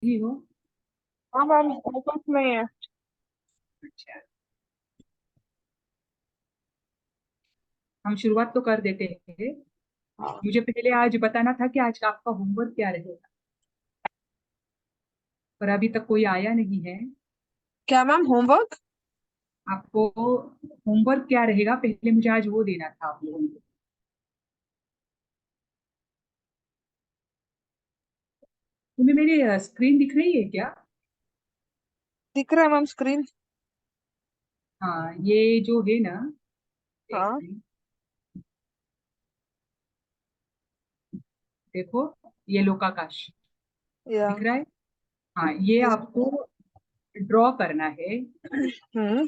ही हो। हाँ ma'am, office में ही है। अच्छा, हम शुरुआत तो कर देते हैं। हाँ। मुझे पहले आज बताना था कि आज का आपका होमवर्क क्या रहेगा, पर अभी तक कोई आया नहीं है। क्या मैम, होमवर्क? आपको होमवर्क क्या रहेगा, पहले मुझे आज वो देना था आप लोगों को। तुम्हें मेरी स्क्रीन दिख रही है क्या? दिख रहा है मैम स्क्रीन। हाँ, ये जो है ना, एक हाँ। मिनट, देखो, ये लोकाकाश या। दिख रहा है। हाँ, ये यस। आपको ड्रॉ करना है। हम्म।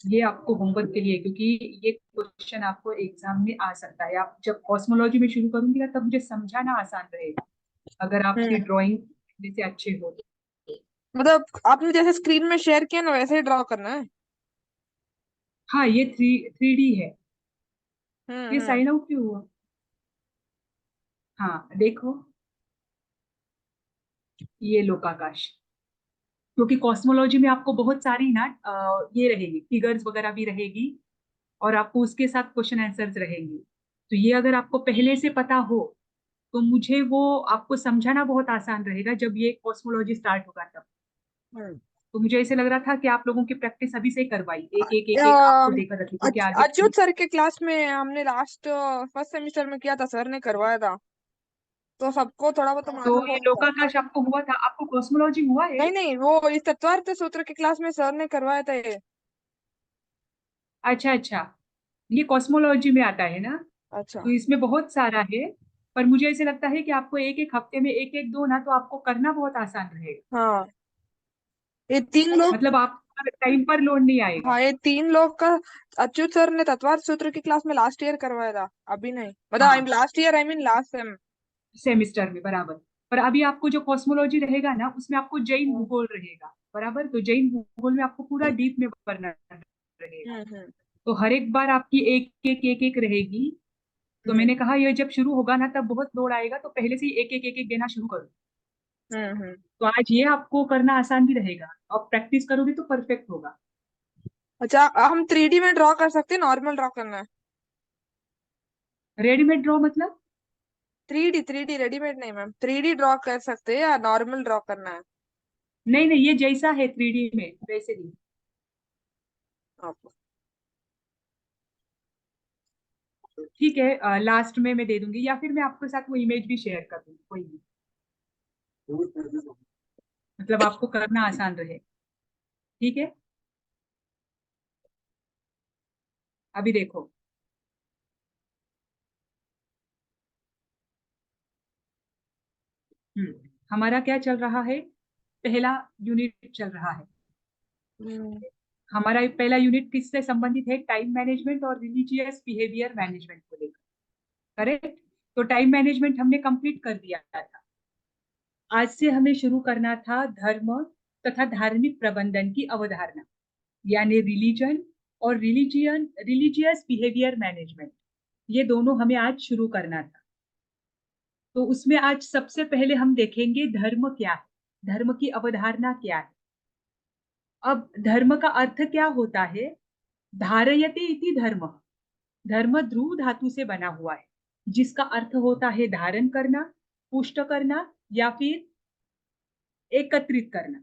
ये आपको होमवर्क के लिए, क्योंकि ये क्वेश्चन आपको एग्जाम में आ सकता है। आप जब कॉस्मोलॉजी में शुरू करूंगी ना, तब मुझे समझाना आसान रहेगा अगर आपकी हम्म। ड्राइंग से अच्छे हो तो। मतलब आपने जैसे स्क्रीन में शेयर किया ना, वैसे ही ड्रॉ करना है? हाँ, ये थ्री डी है। ये हम्म। साइन आउट क्यों हुआ? हाँ देखो, ये लोकाकाश, क्योंकि कॉस्मोलॉजी में आपको बहुत सारी ना ये रहेगी, फिगर्स वगैरह भी रहेगी, और आपको उसके साथ क्वेश्चन आंसर्स रहेंगे। तो ये अगर आपको पहले से पता हो तो मुझे वो आपको समझाना बहुत आसान रहेगा जब ये कॉस्मोलॉजी स्टार्ट होगा तब। हम्म। तो मुझे ऐसे लग रहा था कि आप लोगों की प्रैक्टिस अभी से करवाई, एक एक एक एक आपको अम, देकर रखी, क्योंकि आगे अच्युत सर के क्लास में हमने लास्ट फर्स्ट सेमेस्टर में किया था, सर ने करवाया था, तो सबको थोड़ा बहुत तो तो मालूम ये होगा। लोकाकाश आपको हुआ था, आपको कॉस्मोलॉजी हुआ है? नहीं नहीं, वो इस तत्वार्थ सूत्र के क्लास में सर ने करवाया था ये। अच्छा अच्छा, ये कॉस्मोलॉजी में आता है ना, अच्छा। तो इसमें बहुत सारा है। पर मुझे ऐसे लगता है कि आपको एक एक हफ्ते में एक एक दो ना, तो आपको करना बहुत आसान रहेगा। हाँ, ये तीन लोग। मतलब आप टाइम पर लोड नहीं आएगा। हाँ, ये तीन लोग का अच्युत सर ने तत्वार्थ सूत्र की क्लास में लास्ट ईयर करवाया था, अभी नहीं, मतलब आई हाँ, last year, I mean last sem. Semester में बराबर। पर अभी आपको जो कॉस्मोलॉजी रहेगा ना, उसमें आपको जैन भूगोल रहेगा बराबर, तो जैन भूगोल में आपको पूरा डीप में करना रहेगा। हम्म। तो हर एक बार आपकी एक एक एक एक रहेगी। तो हम्म। मैंने कहा ये जब शुरू होगा ना, तब बहुत लोड आएगा, तो पहले से ही एक एक एक एक देना शुरू करो। हम्म। तो आज ये आपको करना आसान भी रहेगा, और प्रैक्टिस करोगे तो परफेक्ट होगा। अच्छा, हम 3D में ड्रॉ कर सकते हैं, नॉर्मल ड्रॉ करना है? रेडीमेड ड्रॉ मतलब? 3D रेडीमेड नहीं मैम, 3D ड्रॉ कर सकते हैं या नॉर्मल ड्रॉ करना है नहीं नहीं, ये जैसा है थ्री डी में वैसे ही। आपको? ठीक है, लास्ट में मैं दे दूंगी, या फिर मैं आपके साथ वो इमेज भी शेयर कर दूंगी, कोई नहीं। मतलब आपको करना आसान रहे। ठीक है, अभी देखो। हमारा क्या चल रहा है? पहला यूनिट चल रहा है। हम्म। हमारा पहला यूनिट किससे संबंधित है? टाइम मैनेजमेंट और रिलीजियस बिहेवियर मैनेजमेंट को लेकर। करेक्ट। तो टाइम मैनेजमेंट हमने कंप्लीट कर दिया था। आज से हमें शुरू करना था धर्म तथा धार्मिक प्रबंधन की अवधारणा, यानी रिलीजन और रिलीजियस बिहेवियर मैनेजमेंट। ये दोनों हमें आज शुरू करना था। तो उसमें आज सबसे पहले हम देखेंगे धर्म क्या है, धर्म की अवधारणा क्या है। अब धर्म का अर्थ क्या होता है? धारयते इति धर्म। धर्म ध्रुव धातु से बना हुआ है, जिसका अर्थ होता है धारण करना, पुष्ट करना, या फिर एकत्रित करना।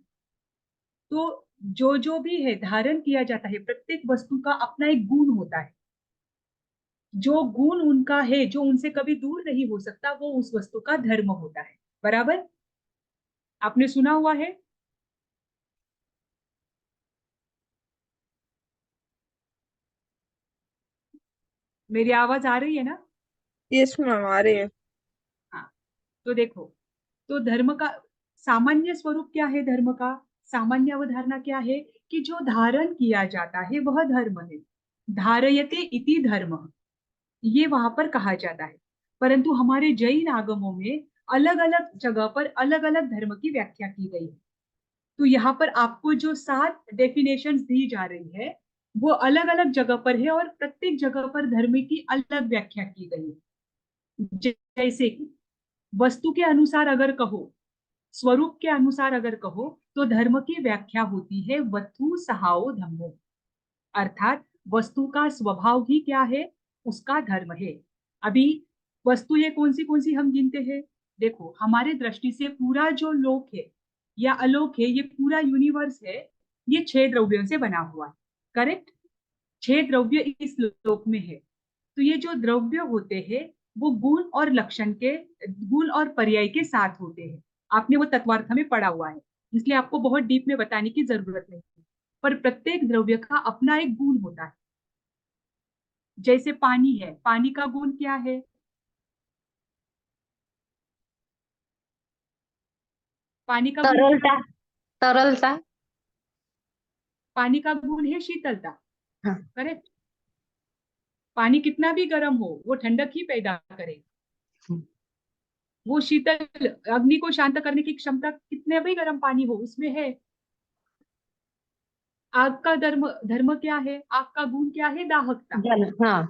तो जो भी है धारण किया जाता है, प्रत्येक वस्तु का अपना एक गुण होता है। जो गुण उनका है, जो उनसे कभी दूर नहीं हो सकता, वो उस वस्तु का धर्म होता है। बराबर, आपने सुना हुआ है। मेरी आवाज आ रही है ना? यस मैम, आ रही है। हाँ, तो देखो, तो धर्म का सामान्य स्वरूप क्या है? धर्म का सामान्य अवधारणा क्या है? कि जो धारण किया जाता है वह धर्म है। धारयते इति धर्म, ये वहां पर कहा जाता है। परंतु हमारे जैन आगमों में अलग अलग जगह पर अलग अलग धर्म की व्याख्या की गई है। तो यहाँ पर आपको जो 7 डेफिनेशंस दी जा रही है, वो अलग अलग जगह पर है, और प्रत्येक जगह पर धर्म की अलग व्याख्या की गई है। जैसे कि वस्तु के अनुसार अगर कहो, स्वरूप के अनुसार अगर कहो तो धर्म की व्याख्या होती है वस्तु सहाओ धम्मो, अर्थात वस्तु का स्वभाव ही क्या है, उसका धर्म है। अभी वस्तु ये कौन सी हम गिनते हैं, देखो हमारे दृष्टि से पूरा जो लोक है या अलोक है, ये पूरा यूनिवर्स है, ये 6 द्रव्यों से बना हुआ है। करेक्ट, 6 द्रव्य इस लोक में है। तो ये जो द्रव्य होते हैं वो गुण और लक्षण के, गुण और पर्याय के साथ होते हैं। आपने वो तत्वार्थ में पढ़ा हुआ है, इसलिए आपको बहुत डीप में बताने की जरूरत नहीं है। पर प्रत्येक द्रव्य का अपना एक गुण होता है। जैसे पानी है, पानी का गुण क्या है, पानी का गुण क्या तरलता, है, तरलता। पानी का गुण है शीतलता। हाँ। करेक्ट, पानी कितना भी गर्म हो वो ठंडक ही पैदा करेगा। वो शीतल, अग्नि को शांत करने की क्षमता कितने भी गर्म पानी हो उसमें है। आग का धर्म धर्म क्या है, आग का गुण क्या है, दाहकता। जल, हाँ।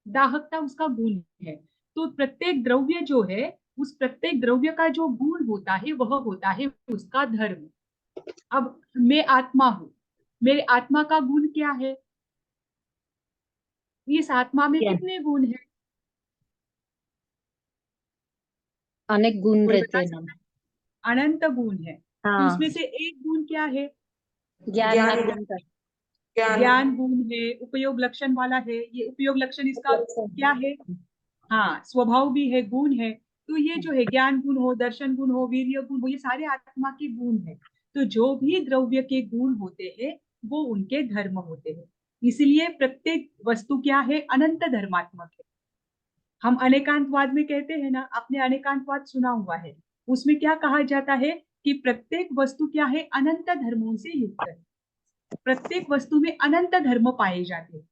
दाहकता उसका गुण है। तो प्रत्येक द्रव्य जो है, उस प्रत्येक द्रव्य का जो गुण होता है वह होता है उसका धर्म। अब मैं आत्मा हूं, मेरे आत्मा का गुण क्या है, इस आत्मा में क्या? कितने गुण है, अनेक गुण कोई रहते बता हैं ना। सकता है, अनंत गुण है। तो हाँ। उसमें से एक गुण क्या है, ज्ञान का गुण का। ज्ञान गुण है, उपयोग लक्षण वाला है। ये उपयोग लक्षण इसका क्या है, हाँ स्वभाव भी है, गुण है। तो ये जो है ज्ञान गुण हो, दर्शन गुण हो, वीर्य गुण हो, ये सारे आत्मा के गुण है। तो जो भी द्रव्य के गुण होते हैं वो उनके धर्म होते हैं। इसलिए प्रत्येक वस्तु क्या है, अनंत धर्मात्मक है। हम अनेकांतवाद में कहते हैं ना, आपने अनेकांतवाद सुना हुआ है, उसमें क्या कहा जाता है कि प्रत्येक वस्तु क्या है, अनंत धर्मों से युक्त है। प्रत्येक वस्तु में अनंत धर्म पाए जाते हैं।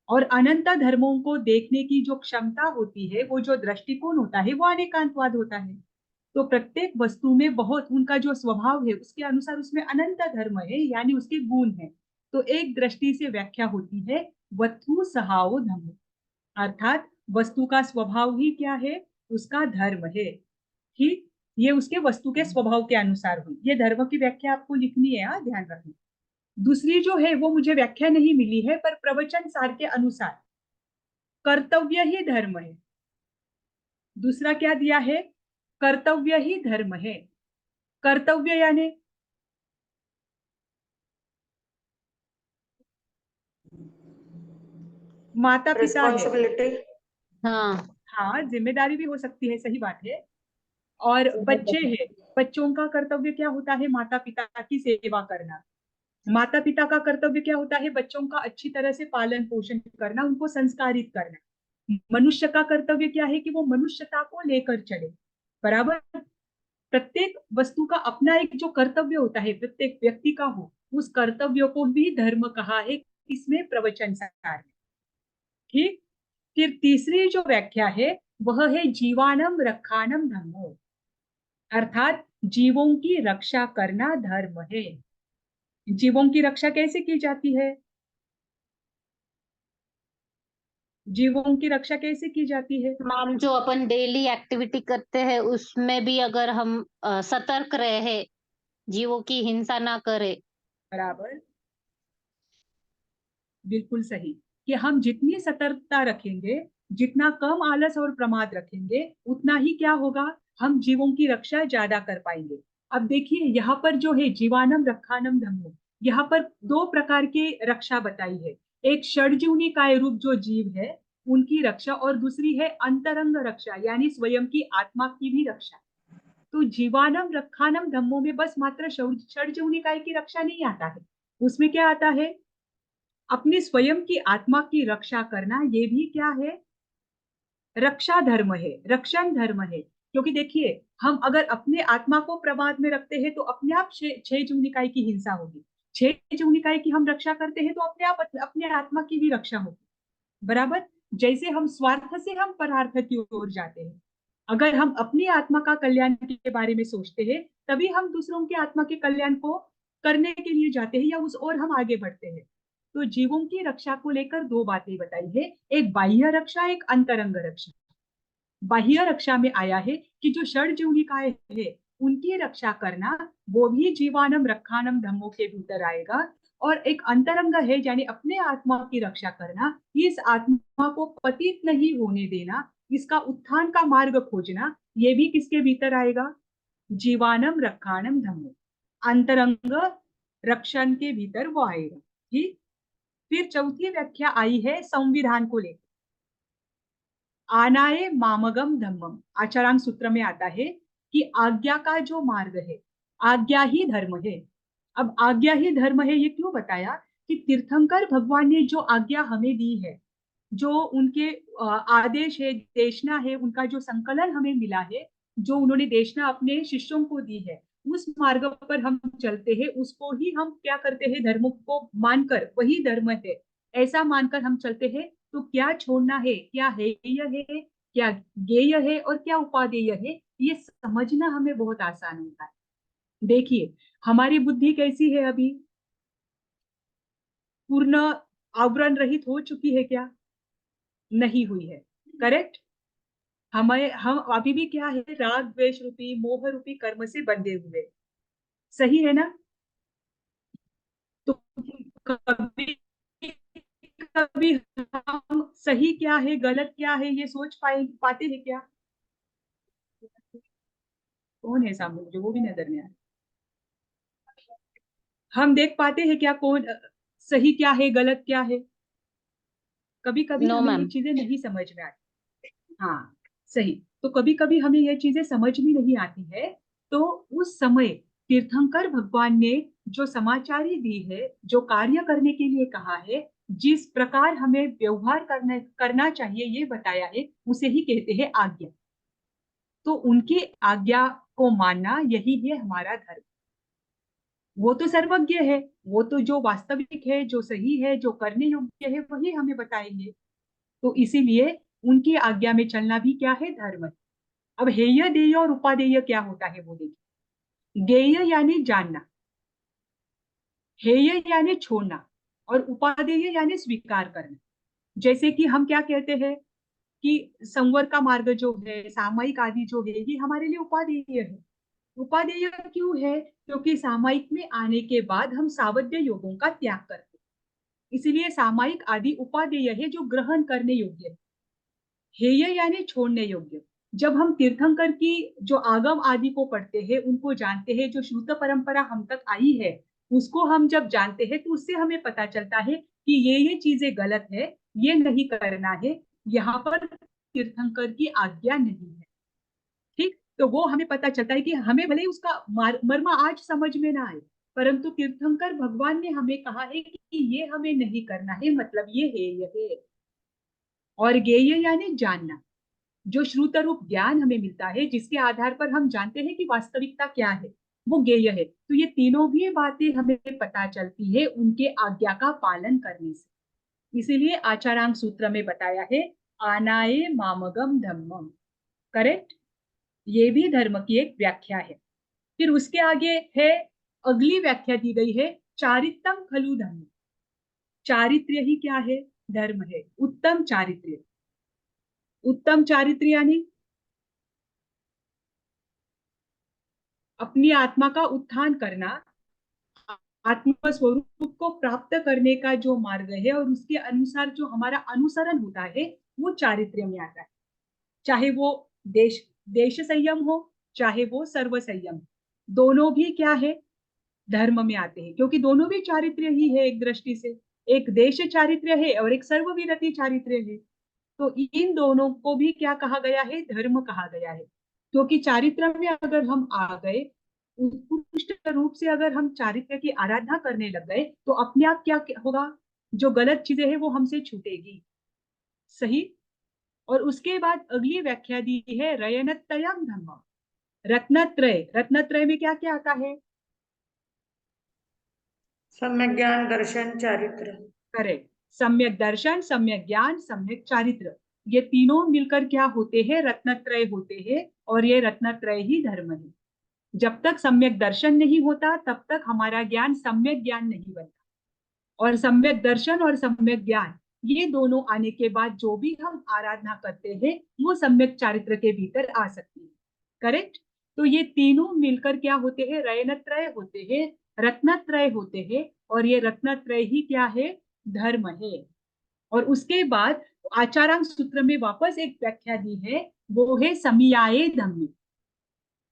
और अनंत धर्मों को देखने की जो क्षमता होती है, वो जो दृष्टिकोण होता है, वो अनेकांतवाद होता है। तो प्रत्येक वस्तु में बहुत उनका जो स्वभाव है उसके अनुसार उसमें अनंत धर्म है, यानी उसके गुण है। तो एक दृष्टि से व्याख्या होती है वस्तु सहाओ धर्म, अर्थात वस्तु का स्वभाव ही क्या है, उसका धर्म है। ठीक, ये उसके वस्तु के स्वभाव के अनुसार हुई। ये धर्म की व्याख्या आपको लिखनी है, ध्यान रखना। दूसरी जो है वो मुझे व्याख्या नहीं मिली है, पर प्रवचन सार के अनुसार कर्तव्य ही धर्म है। दूसरा क्या दिया है, कर्तव्य ही धर्म है। कर्तव्य यानी माता पिता है, रिस्पॉन्सिबिलिटी। हाँ। हाँ जिम्मेदारी भी हो सकती है, सही बात है। और बच्चे हैं, बच्चों का कर्तव्य क्या होता है, माता पिता की सेवा करना। माता पिता का कर्तव्य क्या होता है, बच्चों का अच्छी तरह से पालन पोषण करना, उनको संस्कारित करना। मनुष्य का कर्तव्य क्या है कि वो मनुष्यता को लेकर चले। बराबर, प्रत्येक वस्तु का अपना एक जो कर्तव्य होता है, प्रत्येक व्यक्ति का हो, उस कर्तव्य को भी धर्म कहा है, इसमें प्रवचन सार है। ठीक, फिर तीसरी जो व्याख्या है वह है जीवानम रक्षानम धर्मो, अर्थात जीवों की रक्षा करना धर्म है। जीवों की रक्षा कैसे की जाती है, जीवों की रक्षा कैसे की जाती है, मैम, जो अपन डेली एक्टिविटी करते हैं उसमें भी अगर हम सतर्क रहे, जीवों की हिंसा ना करे। बराबर, बिल्कुल सही। कि हम जितनी सतर्कता रखेंगे, जितना कम आलस और प्रमाद रखेंगे, उतना ही क्या होगा, हम जीवों की रक्षा ज्यादा कर पाएंगे। अब देखिए यहाँ पर जो है जीवानम रक्षानम धम्मो, यहाँ पर 2 प्रकार के रक्षा बताई है। एक षडजीवनी काय रूप जो जीव है उनकी रक्षा, और दूसरी है अंतरंग रक्षा, यानी स्वयं की आत्मा की भी रक्षा। तो जीवानम रक्षानम धम्मो में बस मात्र षडजीवनी काय की रक्षा नहीं आता है, उसमें क्या आता है, अपनी स्वयं की आत्मा की रक्षा करना, ये भी क्या है, रक्षा धर्म है, रक्षण धर्म है। क्योंकि देखिए हम अगर अपने आत्मा को प्रमाद में रखते हैं तो अपने आप 6 जीव निकाय की हिंसा होगी। 6 जीव निकाय की हम रक्षा करते हैं तो अपने आप अपने आत्मा की भी रक्षा होगी। बराबर, जैसे हम स्वार्थ से हम परार्थ की ओर जाते हैं। अगर हम अपनी आत्मा का कल्याण के बारे में सोचते हैं तभी हम दूसरों की आत्मा के कल्याण को करने के लिए जाते हैं, या उस ओर हम आगे बढ़ते हैं। तो जीवों की रक्षा को लेकर 2 बातें बताई है, एक बाह्य रक्षा, एक अंतरंग रक्षा। बाह्य रक्षा में आया है कि जो षड जीव निकाय है उनकी रक्षा करना, वो भी जीवानम रक्षानम धम्मों के भीतर आएगा। और एक अंतरंग है, यानी अपने आत्मा की रक्षा करना, इस आत्मा को पतित नहीं होने देना, इसका उत्थान का मार्ग खोजना, ये भी किसके भीतर आएगा? जीवानम रक्षानम धम्मो, अंतरंग रक्षण के भीतर वो आएगा। ठीक। फिर चौथी व्याख्या आई है संविधान को लेकर। आनाए मामगम धम्मम, आचारांग सूत्र में आता है कि आज्ञा का जो मार्ग है, आज्ञा ही धर्म है। अब आज्ञा ही धर्म है ये क्यों बताया? कि तीर्थंकर भगवान ने जो आज्ञा हमें दी है, जो उनके आदेश है, देशना है, उनका जो संकलन हमें मिला है, जो उन्होंने देशना अपने शिष्यों को दी है, उस मार्ग पर हम चलते हैं, उसको ही हम क्या करते हैं? धर्म को मानकर, वही धर्म है ऐसा मानकर हम चलते हैं। तो क्या छोड़ना है, क्या है यह है, क्या ज्ञेय है और क्या उपादेय है, ये समझना हमें बहुत आसान होता है। देखिए हमारी बुद्धि कैसी है अभी? पूर्ण आवरण रहित हो चुकी है क्या? नहीं हुई है। करेक्ट। हम अभी भी क्या है? राग द्वेष रूपी मोह रूपी कर्म से बंधे हुए। सही है ना? तो कभी कभी हम सही क्या है गलत क्या है ये सोच पाते हैं क्या? कौन है सामने मुझे वो भी नजर नहीं आ रहा। हम देख पाते हैं क्या कौन सही क्या है गलत क्या है? कभी कभी नो हमें ये मैम। चीजें नहीं समझ में आती। हाँ सही। तो कभी कभी हमें ये चीजें समझ में नहीं आती है। तो उस समय तीर्थंकर भगवान ने जो समाचारी दी है, जो कार्य करने के लिए कहा है, जिस प्रकार हमें व्यवहार करना चाहिए ये बताया है, उसे ही कहते हैं आज्ञा। तो उनकी आज्ञा को मानना यही है हमारा धर्म। वो तो सर्वज्ञ है, वो तो जो वास्तविक है, जो सही है, जो करने योग्य है, वही हमें बताएंगे। तो इसीलिए उनकी आज्ञा में चलना भी क्या है? धर्म है। अब हेय देय और उपादेय क्या होता है वो देखिए। गेय यानी जानना, हेय यानी छोड़ना, और उपादेय यानी स्वीकार करना। जैसे कि हम क्या कहते हैं कि संवर का मार्ग जो है, सामयिक आदि जो है, ये हमारे लिए उपादेय है। उपादेय क्यों है? क्योंकि सामयिक में आने के बाद हम सावध्य योगों का त्याग करते हैं, इसलिए सामयिक आदि उपादेय है जो ग्रहण करने योग्य है। हेय यानी छोड़ने योग्य। जब हम तीर्थंकर की जो आगम आदि को पढ़ते हैं, उनको जानते हैं, जो श्रुत परंपरा हम तक आई है, उसको हम जब जानते हैं तो उससे हमें पता चलता है कि ये चीजें गलत है, ये नहीं करना है, यहाँ पर तीर्थंकर की आज्ञा नहीं है। ठीक। तो वो हमें पता चलता है कि हमें भले उसका मर्म आज समझ में ना आए, परंतु तीर्थंकर भगवान ने हमें कहा है कि ये हमें नहीं करना है, मतलब ये है, ये है। और ज्ञेय यानी जानना, जो श्रुत रूप ज्ञान हमें मिलता है, जिसके आधार पर हम जानते हैं कि वास्तविकता क्या है, वो ज्ञेय है। तो ये तीनों भी बातें हमें पता चलती है उनके आज्ञा का पालन करने से। इसीलिए आचारांग सूत्र में बताया है आनाए मामगम धम्मम। करेक्ट। ये भी धर्म की एक व्याख्या है। फिर उसके आगे है, अगली व्याख्या दी गई है चारित्रम खलु धर्म। चारित्र्य ही क्या है? धर्म है। उत्तम चारित्र्य। उत्तम चारित्र्य यानी अपनी आत्मा का उत्थान करना, आत्म स्वरूप को प्राप्त करने का जो मार्ग है और उसके अनुसार जो हमारा अनुसरण होता है, वो चारित्र्य में आता है। चाहे वो देश देश संयम हो, चाहे वो सर्व संयम, दोनों भी क्या है? धर्म में आते हैं, क्योंकि दोनों भी चारित्र्य ही है एक दृष्टि से। एक देश चारित्र्य है और एक सर्वविरति चारित्र्य है। तो इन दोनों को भी क्या कहा गया है? धर्म कहा गया है। क्योंकि चारित्र में अगर हम आ गए, उत्कृष्ट रूप से अगर हम चारित्र की आराधना करने लग गए, तो अपने आप क्या होगा? जो गलत चीजें हैं वो हमसे छूटेगी। सही। और उसके बाद अगली व्याख्या दी है रयनत्रयम धम्म। रत्नत्रय, रत्नत्रय में क्या क्या आता है? सम्यक ज्ञान दर्शन चारित्र। करेक्ट। सम्यक दर्शन, सम्यक ज्ञान, सम्यक चारित्र, ये तीनों मिलकर क्या होते हैं? रत्नत्रय होते हैं। और ये रत्नत्रय ही धर्म है। जब तक सम्यक दर्शन नहीं होता, तब तक हमारा ज्ञान सम्यक ज्ञान नहीं बनता। और सम्यक दर्शन और सम्यक ज्ञान, ये दोनों आने के बाद जो भी हम आराधना करते हैं, वो सम्यक चारित्र के भीतर आ सकती है। करेक्ट। तो ये तीनों मिलकर क्या होते हैं, रयनत्रय होते हैं, रत्नत्रय होते हैं, और ये रत्नत्रय ही क्या है, धर्म है। और उसके बाद आचारांग सूत्र में वापस एक व्याख्या दी है, वो है समयाए धम्मे।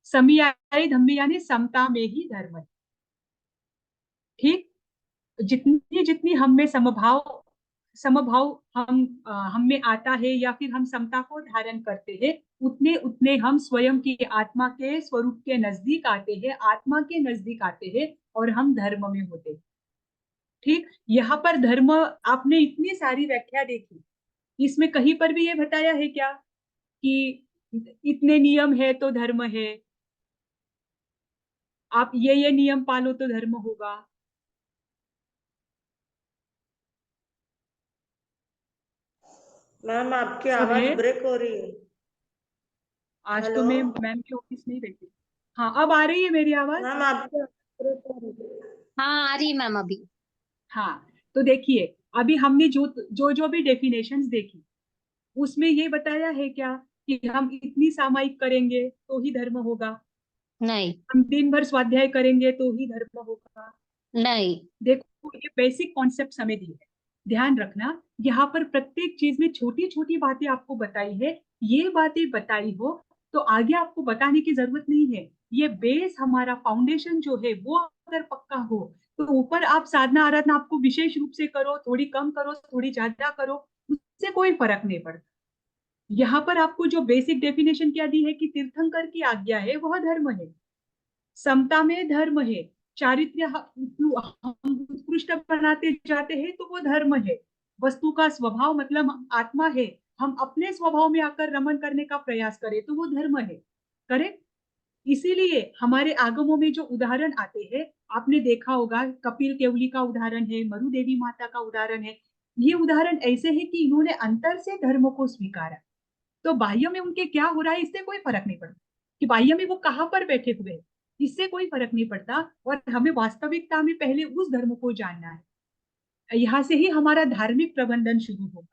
समयाए धम्मे यानी समता में ही धर्म है। ठीक, जितनी जितनी हम में समभाव समभाव हम में आता है, या फिर हम समता को धारण करते हैं, उतने उतने हम स्वयं की आत्मा के स्वरूप के नजदीक आते हैं, आत्मा के नजदीक आते हैं, और हम धर्म में होते हैं। ठीक, यहाँ पर धर्म आपने इतनी सारी व्याख्या देखी, इसमें कहीं पर भी ये बताया है क्या कि इतने नियम है तो धर्म है, आप ये नियम पालो तो धर्म होगा? मैम आपकी सब आवाज है? ब्रेक हो रही है। आज तो हेलो मैं मैम के ऑफिस नहीं बैठी। हाँ, अब आ रही है मेरी आवाज? मैम, आपकी आवाज ब्रेक हो रही है। हाँ, आ रही मैम अभी। हाँ, तो देखिए, अभी हमने जो भी डेफिनेशंस देखी, उसमें ये बताया है क्या कि हम इतनी सामायिक करेंगे तो ही धर्म होगा, नहीं, हम दिन भर स्वाध्याय करेंगे तो ही धर्म होगा? नहीं। देखो, ये बेसिक कॉन्सेप्ट हमें दी है, ध्यान रखना। यहाँ पर प्रत्येक चीज में छोटी छोटी बातें आपको बताई है, ये बातें बताई हो तो आगे आपको बताने की जरूरत नहीं है। ये बेस, हमारा फाउंडेशन जो है वो अगर पक्का हो, तो ऊपर आप साधना आराधना आपको विशेष रूप से करो, थोड़ी कम करो, थोड़ी ज्यादा करो, उससे कोई फर्क नहीं पड़ता। यहाँ पर आपको जो बेसिक डेफिनेशन क्या दी है कि तीर्थंकर की आज्ञा है वह धर्म है, समता में धर्म है, चारित्र्य हम उत्कृष्ट बनाते जाते हैं तो वो धर्म है, वस्तु का स्वभाव मतलब हम आत्मा है, हम अपने स्वभाव में आकर रमन करने का प्रयास करें तो वो धर्म है। करेक्ट? इसीलिए हमारे आगमों में जो उदाहरण आते हैं, आपने देखा होगा, कपिल केवली का उदाहरण है, मरु देवी माता का उदाहरण है, ये उदाहरण ऐसे है कि इन्होंने अंतर से धर्म को स्वीकारा। तो बाह्य में उनके क्या हो रहा है इससे कोई फर्क नहीं पड़ता, कि बाह्य में वो कहाँ पर बैठे हुए हैं, इससे कोई फर्क नहीं पड़ता। और हमें वास्तविकता में पहले उस धर्म को जानना है, यहाँ से ही हमारा धार्मिक प्रबंधन शुरू होगा।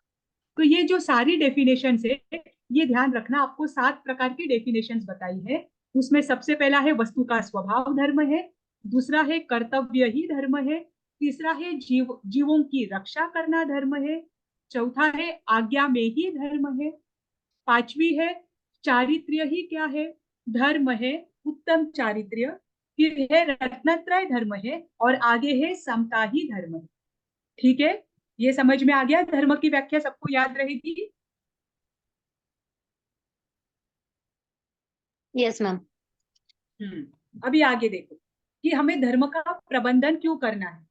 तो ये जो सारी डेफिनेशन है, ये ध्यान रखना, आपको 7 प्रकार की डेफिनेशन बताई है। उसमें सबसे पहला है वस्तु का स्वभाव धर्म है, दूसरा है कर्तव्य ही धर्म है, तीसरा है जीवों की रक्षा करना धर्म है, चौथा है आज्ञा में ही धर्म है, पांचवी है चारित्र्य ही क्या है, धर्म है, उत्तम चारित्र्य, फिर है रत्नत्रय धर्म है, और आगे है समता ही धर्म है। ठीक है, ये समझ में आ गया? धर्म की व्याख्या सबको याद रहेगी? Yes ma'am. अभी आगे देखो कि हमें धर्म का प्रबंधन क्यों करना है।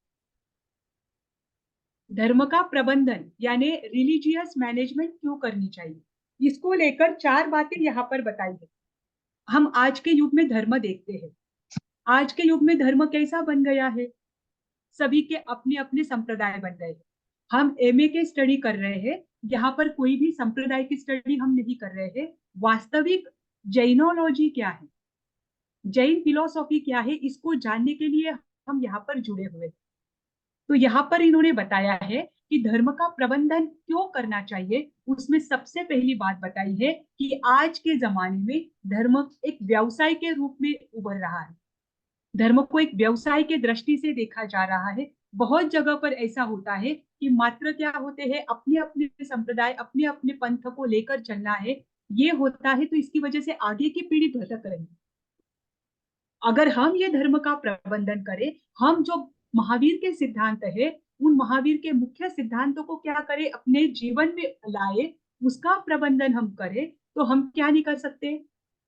धर्म का प्रबंधन यानी रिलीजियस मैनेजमेंट क्यों करनी चाहिए, इसको लेकर 4 बातें यहाँ पर बताई है। हम आज के युग में धर्म देखते हैं, आज के युग में धर्म कैसा बन गया है, सभी के अपने अपने संप्रदाय बन गए। हम एमए के स्टडी कर रहे हैं, यहाँ पर कोई भी संप्रदाय की स्टडी हम नहीं कर रहे हैं। वास्तविक जैनोलॉजी क्या है, जैन फिलोसॉफी क्या है, इसको जानने के लिए हम यहाँ पर जुड़े हुए। तो यहाँ पर इन्होंने बताया है कि धर्म का प्रबंधन क्यों करना चाहिए। उसमें सबसे पहली बात बताई है कि आज के जमाने में धर्म एक व्यवसाय के रूप में उभर रहा है, धर्म को एक व्यवसाय के दृष्टि से देखा जा रहा है। बहुत जगह पर ऐसा होता है कि मात्र क्या होते हैं, अपने अपने संप्रदाय, अपने अपने पंथ को लेकर चलना है, ये होता है, तो इसकी वजह से आगे की पीढ़ी भटक रही। अगर हम ये धर्म का प्रबंधन करें, हम जो महावीर के सिद्धांत है, उन महावीर के मुख्य सिद्धांतों को क्या करें, अपने जीवन में लाए, उसका प्रबंधन हम करें, तो हम क्या नहीं कर सकते,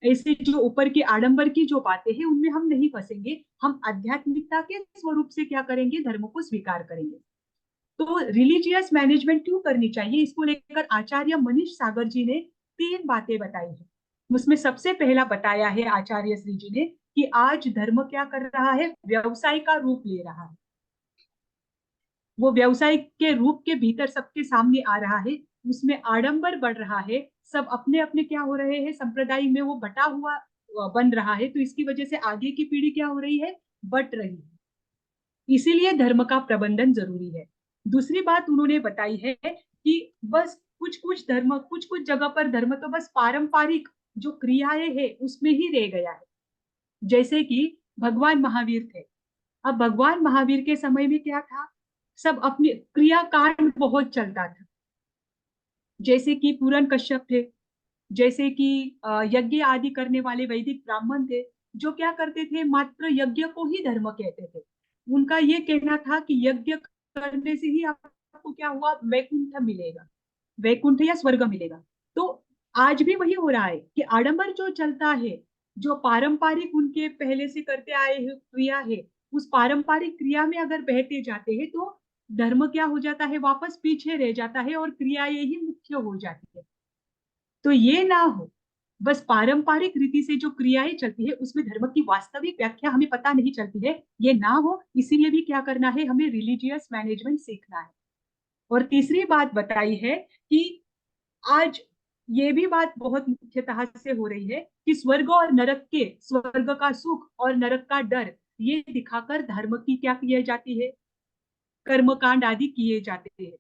ऐसे जो ऊपर की आडंबर की जो बातें हैं उनमें हम नहीं फंसेंगे, हम आध्यात्मिकता के स्वरूप से क्या करेंगे, धर्म को स्वीकार करेंगे। तो रिलीजियस मैनेजमेंट क्यों करनी चाहिए, इसको लेकर आचार्य मनीष सागर जी ने 3 बातें बताई है। उसमें सबसे पहला बताया है आचार्य श्री जी ने कि आज धर्म क्या कर रहा है, व्यवसाय का रूप ले रहा है। वो व्यवसाय के रूप के भीतर सबके सामने आ रहा है, उसमें आडंबर बढ़ रहा है, सब अपने अपने क्या हो रहे हैं, संप्रदाय में वो बटा हुआ बन रहा है, तो इसकी वजह से आगे की पीढ़ी क्या हो रही है, बट रही है। इसीलिए धर्म का प्रबंधन जरूरी है। दूसरी बात उन्होंने बताई है कि बस कुछ कुछ धर्म, कुछ कुछ जगह पर धर्म तो बस पारंपरिक जो क्रियाएं हैं उसमें ही रह गया है, जैसे कि भगवान महावीर थे। अब भगवान महावीर के समय में क्या था, सब अपने क्रियाकांड बहुत चलता था। जैसे कि पूरन कश्यप थे, जैसे कि यज्ञ आदि करने वाले वैदिक ब्राह्मण थे, जो क्या करते थे, मात्र यज्ञ को ही धर्म कहते थे। उनका ये कहना था कि यज्ञ करने से ही आपको क्या हुआ, वैकुंठ मिलेगा, वैकुंठ या स्वर्ग मिलेगा। तो आज भी वही हो रहा है कि आडंबर जो चलता है, जो पारंपरिक उनके पहले से करते आए हुए क्रिया है, उस पारंपरिक क्रिया में अगर बहते जाते हैं तो धर्म क्या हो जाता है, वापस पीछे रह जाता है और क्रियाएं ही मुख्य हो जाती है। तो ये ना हो, बस पारंपरिक रीति से जो क्रियाएं चलती है उसमें धर्म की वास्तविक व्याख्या हमें पता नहीं चलती है, ये ना हो, इसीलिए भी क्या करना है, हमें रिलीजियस मैनेजमेंट सीखना है। और तीसरी बात बताई है कि आज ये भी बात बहुत मुख्यतः से हो रही है कि स्वर्ग और नरक के, स्वर्ग का सुख और नरक का डर, ये दिखाकर धर्म की क्या किए जाती है, कर्मकांड आदि किए जाते हैं।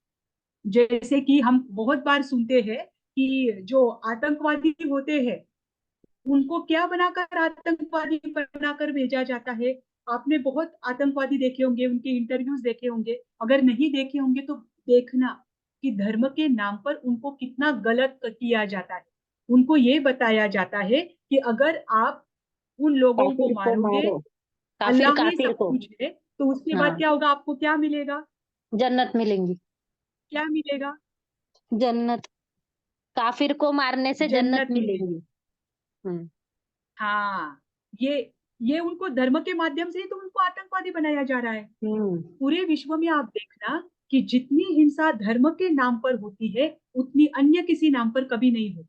जैसे कि हम बहुत बार सुनते हैं कि जो आतंकवादी होते हैं उनको क्या बनाकर, आतंकवादी बनाकर भेजा जाता है। आपने बहुत आतंकवादी देखे होंगे, उनके इंटरव्यूज देखे होंगे, अगर नहीं देखे होंगे तो देखना कि धर्म के नाम पर उनको कितना गलत किया जाता है। उनको ये बताया जाता है कि अगर आप उन लोगों को काफिर को मारोगे, मारो, काफिर अल्लाह ही काफिर सब को। कुछ है, तो उसके बाद हाँ, क्या होगा, आपको क्या मिलेगा, जन्नत मिलेंगी। क्या मिलेगा, जन्नत, काफिर को मारने से जन्नत जन्नत मिलेगी। मिलेगी। हम्म। हाँ, ये उनको धर्म के माध्यम से ही तो उनको आतंकवादी बनाया जा रहा है। हम्म। पूरे विश्व में आप देखना कि जितनी हिंसा धर्म के नाम पर होती है उतनी अन्य किसी नाम पर कभी नहीं होती।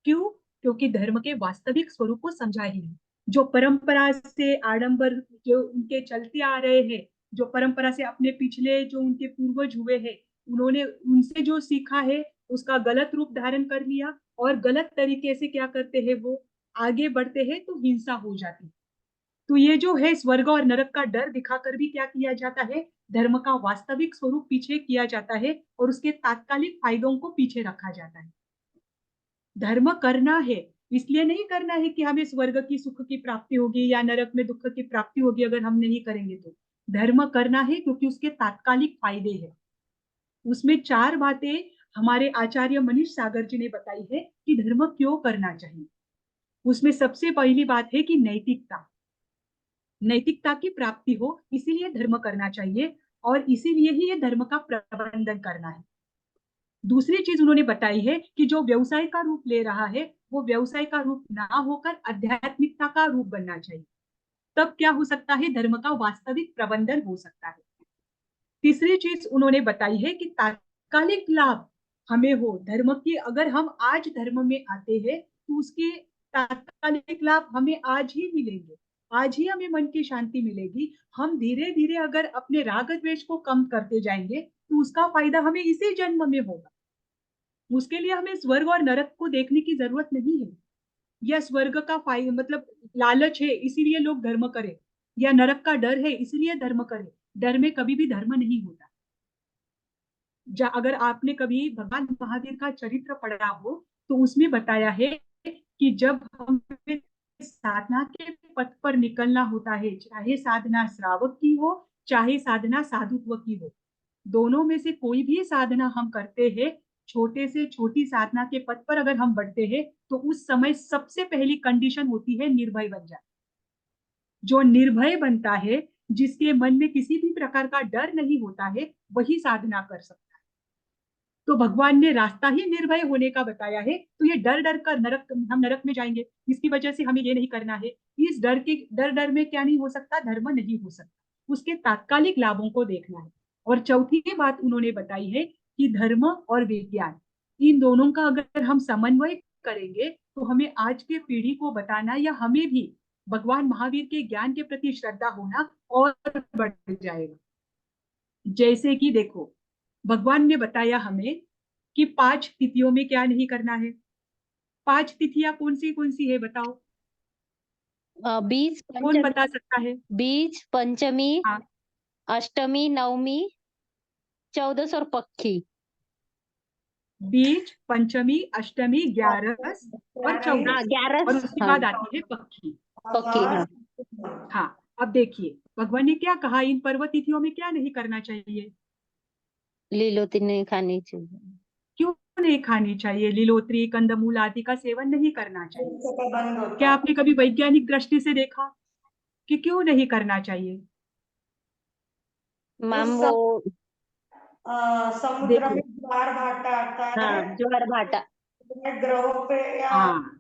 क्यों? क्योंकि धर्म के वास्तविक स्वरूप को समझा ही नहीं। जो परंपरा से आडंबर जो उनके चलते आ रहे हैं, जो परंपरा से अपने पिछले जो उनके पूर्वज हुए हैं, उन्होंने उनसे जो सीखा है उसका गलत रूप धारण कर लिया और गलत तरीके से क्या करते हैं, वो आगे बढ़ते हैं तो हिंसा हो जाती है। तो ये जो है स्वर्ग और नरक का डर दिखाकर भी क्या किया जाता है, धर्म का वास्तविक स्वरूप पीछे किया जाता है और उसके तात्कालिक फायदों को पीछे रखा जाता है। धर्म करना है, इसलिए नहीं करना है कि हमें स्वर्ग की सुख की प्राप्ति होगी या नरक में दुख की प्राप्ति होगी अगर हम नहीं करेंगे तो। धर्म करना है क्योंकि उसके तात्कालिक फायदे हैं। उसमें 4 बातें हमारे आचार्य मनीष सागर जी ने बताई है कि धर्म क्यों करना चाहिए। उसमें सबसे पहली बात है कि नैतिकता, नैतिकता की प्राप्ति हो इसीलिए धर्म करना चाहिए और इसीलिए ही ये धर्म का प्रबंधन करना है। दूसरी चीज उन्होंने बताई है कि जो व्यवसाय का रूप ले रहा है वो व्यवसाय का रूप ना होकर आध्यात्मिकता का रूप बनना चाहिए, तब क्या हो सकता है, धर्म का वास्तविक प्रबंधन हो सकता है। तीसरी चीज उन्होंने बताई है कि तात्कालिक लाभ हमें हो धर्म की, अगर हम आज धर्म में आते हैं तो उसके तात्कालिक लाभ हमें आज ही मिलेंगे, आज ही हमें मन की शांति मिलेगी। हम धीरे धीरे अगर अपने राग द्वेष को कम करते जाएंगे तो उसका फायदा हमें इसी जन्म में होगा। उसके लिए हमें स्वर्ग और नरक को देखने की जरूरत नहीं है, या स्वर्ग का फायदा मतलब लालच है इसीलिए लोग धर्म करें, या नरक का डर है इसीलिए धर्म करें। डर में कभी भी धर्म नहीं होता। अगर आपने कभी भगवान महावीर का चरित्र पढ़ा हो तो उसमें बताया है कि जब हमें साधना के पथ पर निकलना होता है, चाहे साधना श्रावक की हो चाहे साधना साधुत्व की हो, दोनों में से कोई भी साधना हम करते हैं, छोटे से छोटी साधना के पथ पर अगर हम बढ़ते हैं तो उस समय सबसे पहली कंडीशन होती है निर्भय बन जाए। जो निर्भय बनता है, जिसके मन में किसी भी प्रकार का डर नहीं होता है, वही साधना कर सकता है। तो भगवान ने रास्ता ही निर्भय होने का बताया है। तो ये डर डर कर नरक, हम नरक में जाएंगे इसकी वजह से हमें ये नहीं करना है, इस डर के डर में क्या नहीं हो सकता, धर्म नहीं हो सकता। उसके तात्कालिक लाभों को देखना है। और चौथी बात उन्होंने बताई है कि धर्म और विज्ञान, इन दोनों का अगर हम समन्वय करेंगे तो हमें आज के पीढ़ी को बताना या हमें भी भगवान महावीर के ज्ञान के प्रति श्रद्धा होना और बढ़ जाएगा। जैसे कि देखो, भगवान ने बताया हमें कि 5 तिथियों में क्या नहीं करना है। 5 तिथियां कौन सी है बताओ, बीज कौन पंचमी, बता सकता है? बीज पंचमी, हाँ, अष्टमी, नवमी, चौदस और पक्खी। बीज, पंचमी, अष्टमी, 11 और हाँ, 14 और 11। उसके हाँ, बाद आती है पक्षी। पक्की, हाँ। हाँ, अब देखिए भगवान ने क्या कहा, इन पर्व तिथियों में क्या नहीं करना चाहिए, लीलोती नहीं खानी चाहिए। क्यों नहीं खानी चाहिए, लीलोत्री कंदमूल आदि का सेवन नहीं करना चाहिए। इनसे का बंद होता क्या है। आपने कभी वैज्ञानिक दृष्टि से देखा कि क्यों नहीं करना चाहिए? मैम उस वो, समुद्र में देखो, ज्वार भाटा आता हाँ, है, ज्वार भाटा। ग्रहों पे या हाँ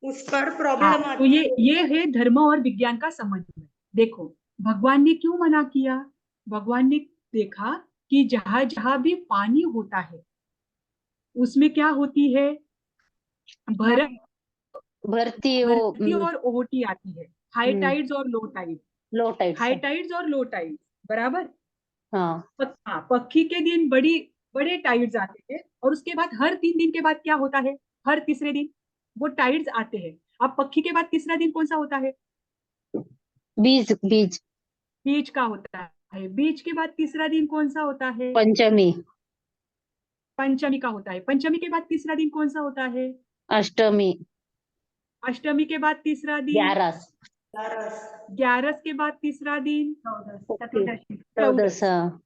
उस पर हाँ, प्रॉब्लम तो आती है। ये है धर्म और विज्ञान का समन्वय। देखो, भगवान ने क्यों मना किया? भगवान ने देखा कि जहां जहां भी पानी होता है उसमें क्या होती है, भरत भरती वो, भरती और ओहोटी आती है, हाई टाइड्स और लो टाइड, लो टाइट हाई से। टाइड्स और लो टाइड्स, बराबर। हाँ। हाँ, पक्षी के दिन बड़ी बड़े टाइड्स आते हैं और उसके बाद हर 3 दिन के बाद क्या होता है, हर तीसरे दिन वो टाइड्स आते हैं। अब पक्षी के बाद तीसरा दिन कौन सा होता है? बीज, बीज। बीज का होता है। बीज के बाद तीसरा दिन कौन सा होता है? पंचमी। पंचमी का होता है। पंचमी के बाद तीसरा दिन कौन सा होता है? अष्टमी। अष्टमी के बाद तीसरा दिन? 11। रस। ग्यारस के बाद तीसरा दिन? ओके। चौदस। 14, हाँ।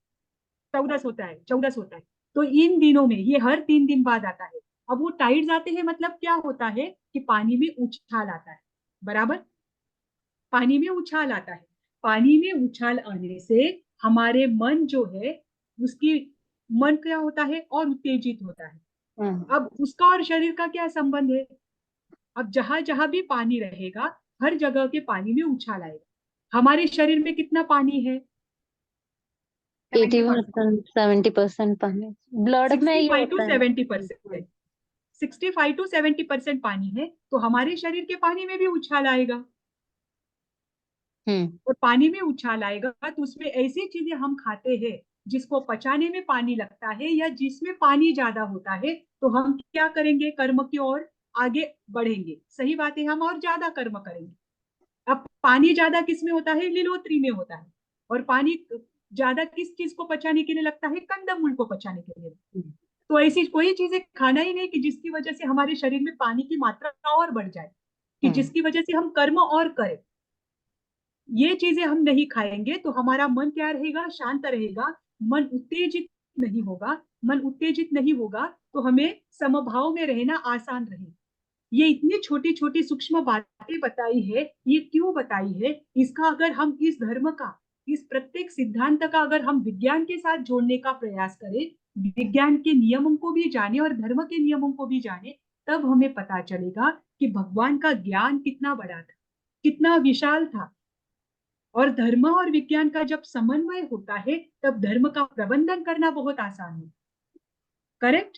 चौदस होता है, चौदस होता है। तो इन दिनों में ये हर 3 दिन बाद आता है। अब वो टाइड्स आते हैं, मतलब क्या होता है कि पानी में उछाल आता है, बराबर। पानी में उछाल आता है। पानी में उछाल आने से हमारे मन जो है, उसकी मन क्या होता है, और उत्तेजित होता है। हाँ। अब उसका और शरीर का क्या संबंध है? अब जहां जहां भी पानी रहेगा, हर जगह के पानी में उछाल आएगा। हमारे शरीर में कितना पानी है? 80%, 70% पानी ब्लड में सिक्सटी ही फाइव टू होता है। सेवेंटी परसेंट 65 to 70% पानी है, तो हमारे शरीर के पानी में भी उछाल आएगा। हम्म। और पानी में उछाल आएगा तो उसमें ऐसी चीजें हम खाते हैं जिसको पचाने में पानी लगता है, या जिसमें पानी ज्यादा होता है, तो हम क्या करेंगे, कर्म की ओर आगे बढ़ेंगे। सही बात है, हम और ज्यादा कर्म करेंगे। अब पानी ज्यादा किस में होता है? लीलोत्री में होता है। और पानी ज्यादा किस चीज को पचाने के लिए लगता है? कंदमूल को पचाने के लिए। तो ऐसी कोई चीजें खाना ही नहीं कि जिसकी वजह से हमारे शरीर में पानी की मात्रा और बढ़ जाए, कि हम्म। जिसकी वजह से हम कर्म और करें। ये चीजें हम नहीं खाएंगे तो हमारा मन क्या रहेगा? शांत रहेगा। मन उत्तेजित नहीं होगा। मन उत्तेजित नहीं होगा तो हमें समभाव में रहना आसान रहेगा। ये इतनी छोटी छोटी सूक्ष्म बातें बताई है। ये क्यों बताई है? इसका अगर हम इस धर्म का, इस प्रत्येक सिद्धांत का अगर हम विज्ञान के साथ जोड़ने का प्रयास करें, विज्ञान के नियमों को भी जाने और धर्म के नियमों को भी जाने, तब हमें पता चलेगा कि भगवान का ज्ञान कितना बड़ा था, कितना विशाल था। और धर्म और विज्ञान का जब समन्वय होता है, तब धर्म का प्रबंधन करना बहुत आसान है। करेक्ट?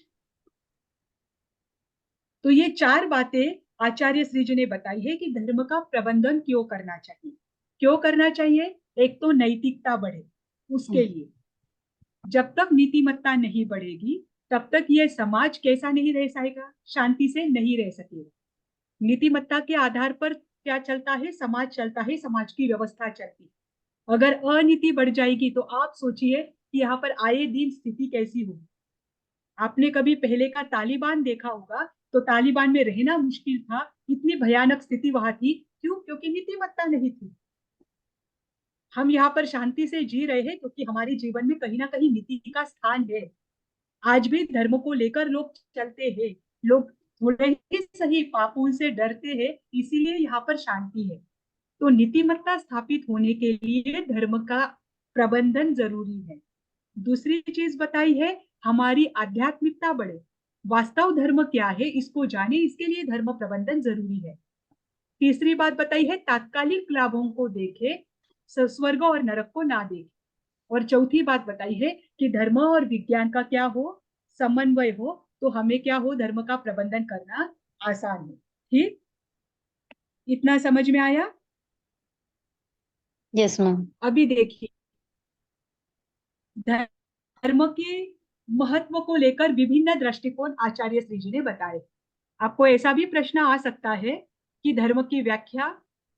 तो ये 4 बातें आचार्य श्री जी ने बताई है कि धर्म का प्रबंधन क्यों करना चाहिए। क्यों करना चाहिए? एक तो नैतिकता बढ़े, उसके लिए। जब तक नीतिमत्ता नहीं बढ़ेगी, तब तक ये समाज कैसा नहीं रह सकेगा? शांति से नहीं रह सकेगा। नीतिमत्ता के आधार पर क्या चलता है? समाज चलता है, समाज की व्यवस्था चलती है। अगर अनीति बढ़ जाएगी तो आप सोचिए कि यहाँ पर आए दिन स्थिति कैसी होगी। आपने कभी पहले का तालिबान देखा होगा, तो तालिबान में रहना मुश्किल था, इतनी भयानक स्थिति वहां थी। क्यों? क्योंकि नीतिमत्ता नहीं थी। हम यहाँ पर शांति से जी रहे हैं क्योंकि हमारे जीवन में कहीं ना कहीं नीति का स्थान है। आज भी धर्म को लेकर लोग चलते हैं। लोग थोड़े ही सही पापों से डरते हैं, इसीलिए यहाँ पर शांति है। तो नीतिमत्ता स्थापित होने के लिए धर्म का प्रबंधन जरूरी है। दूसरी चीज बताई है, हमारी आध्यात्मिकता बढ़े। वास्तव धर्म क्या है इसको जाने, इसके लिए धर्म प्रबंधन जरूरी है। तीसरी बात बताई है, तात्कालिक लाभों को देखे, स्वर्ग और नरक को ना देखे। और चौथी बात बताई है कि धर्म और विज्ञान का क्या हो, समन्वय हो, तो हमें क्या हो, धर्म का प्रबंधन करना आसान हो। ठीक, इतना समझ में आया? Yes ma'am. अभी देखिए, धर्म के महत्व को लेकर विभिन्न दृष्टिकोण आचार्य श्री जी ने बताए। आपको ऐसा भी प्रश्न आ सकता है कि धर्म की व्याख्या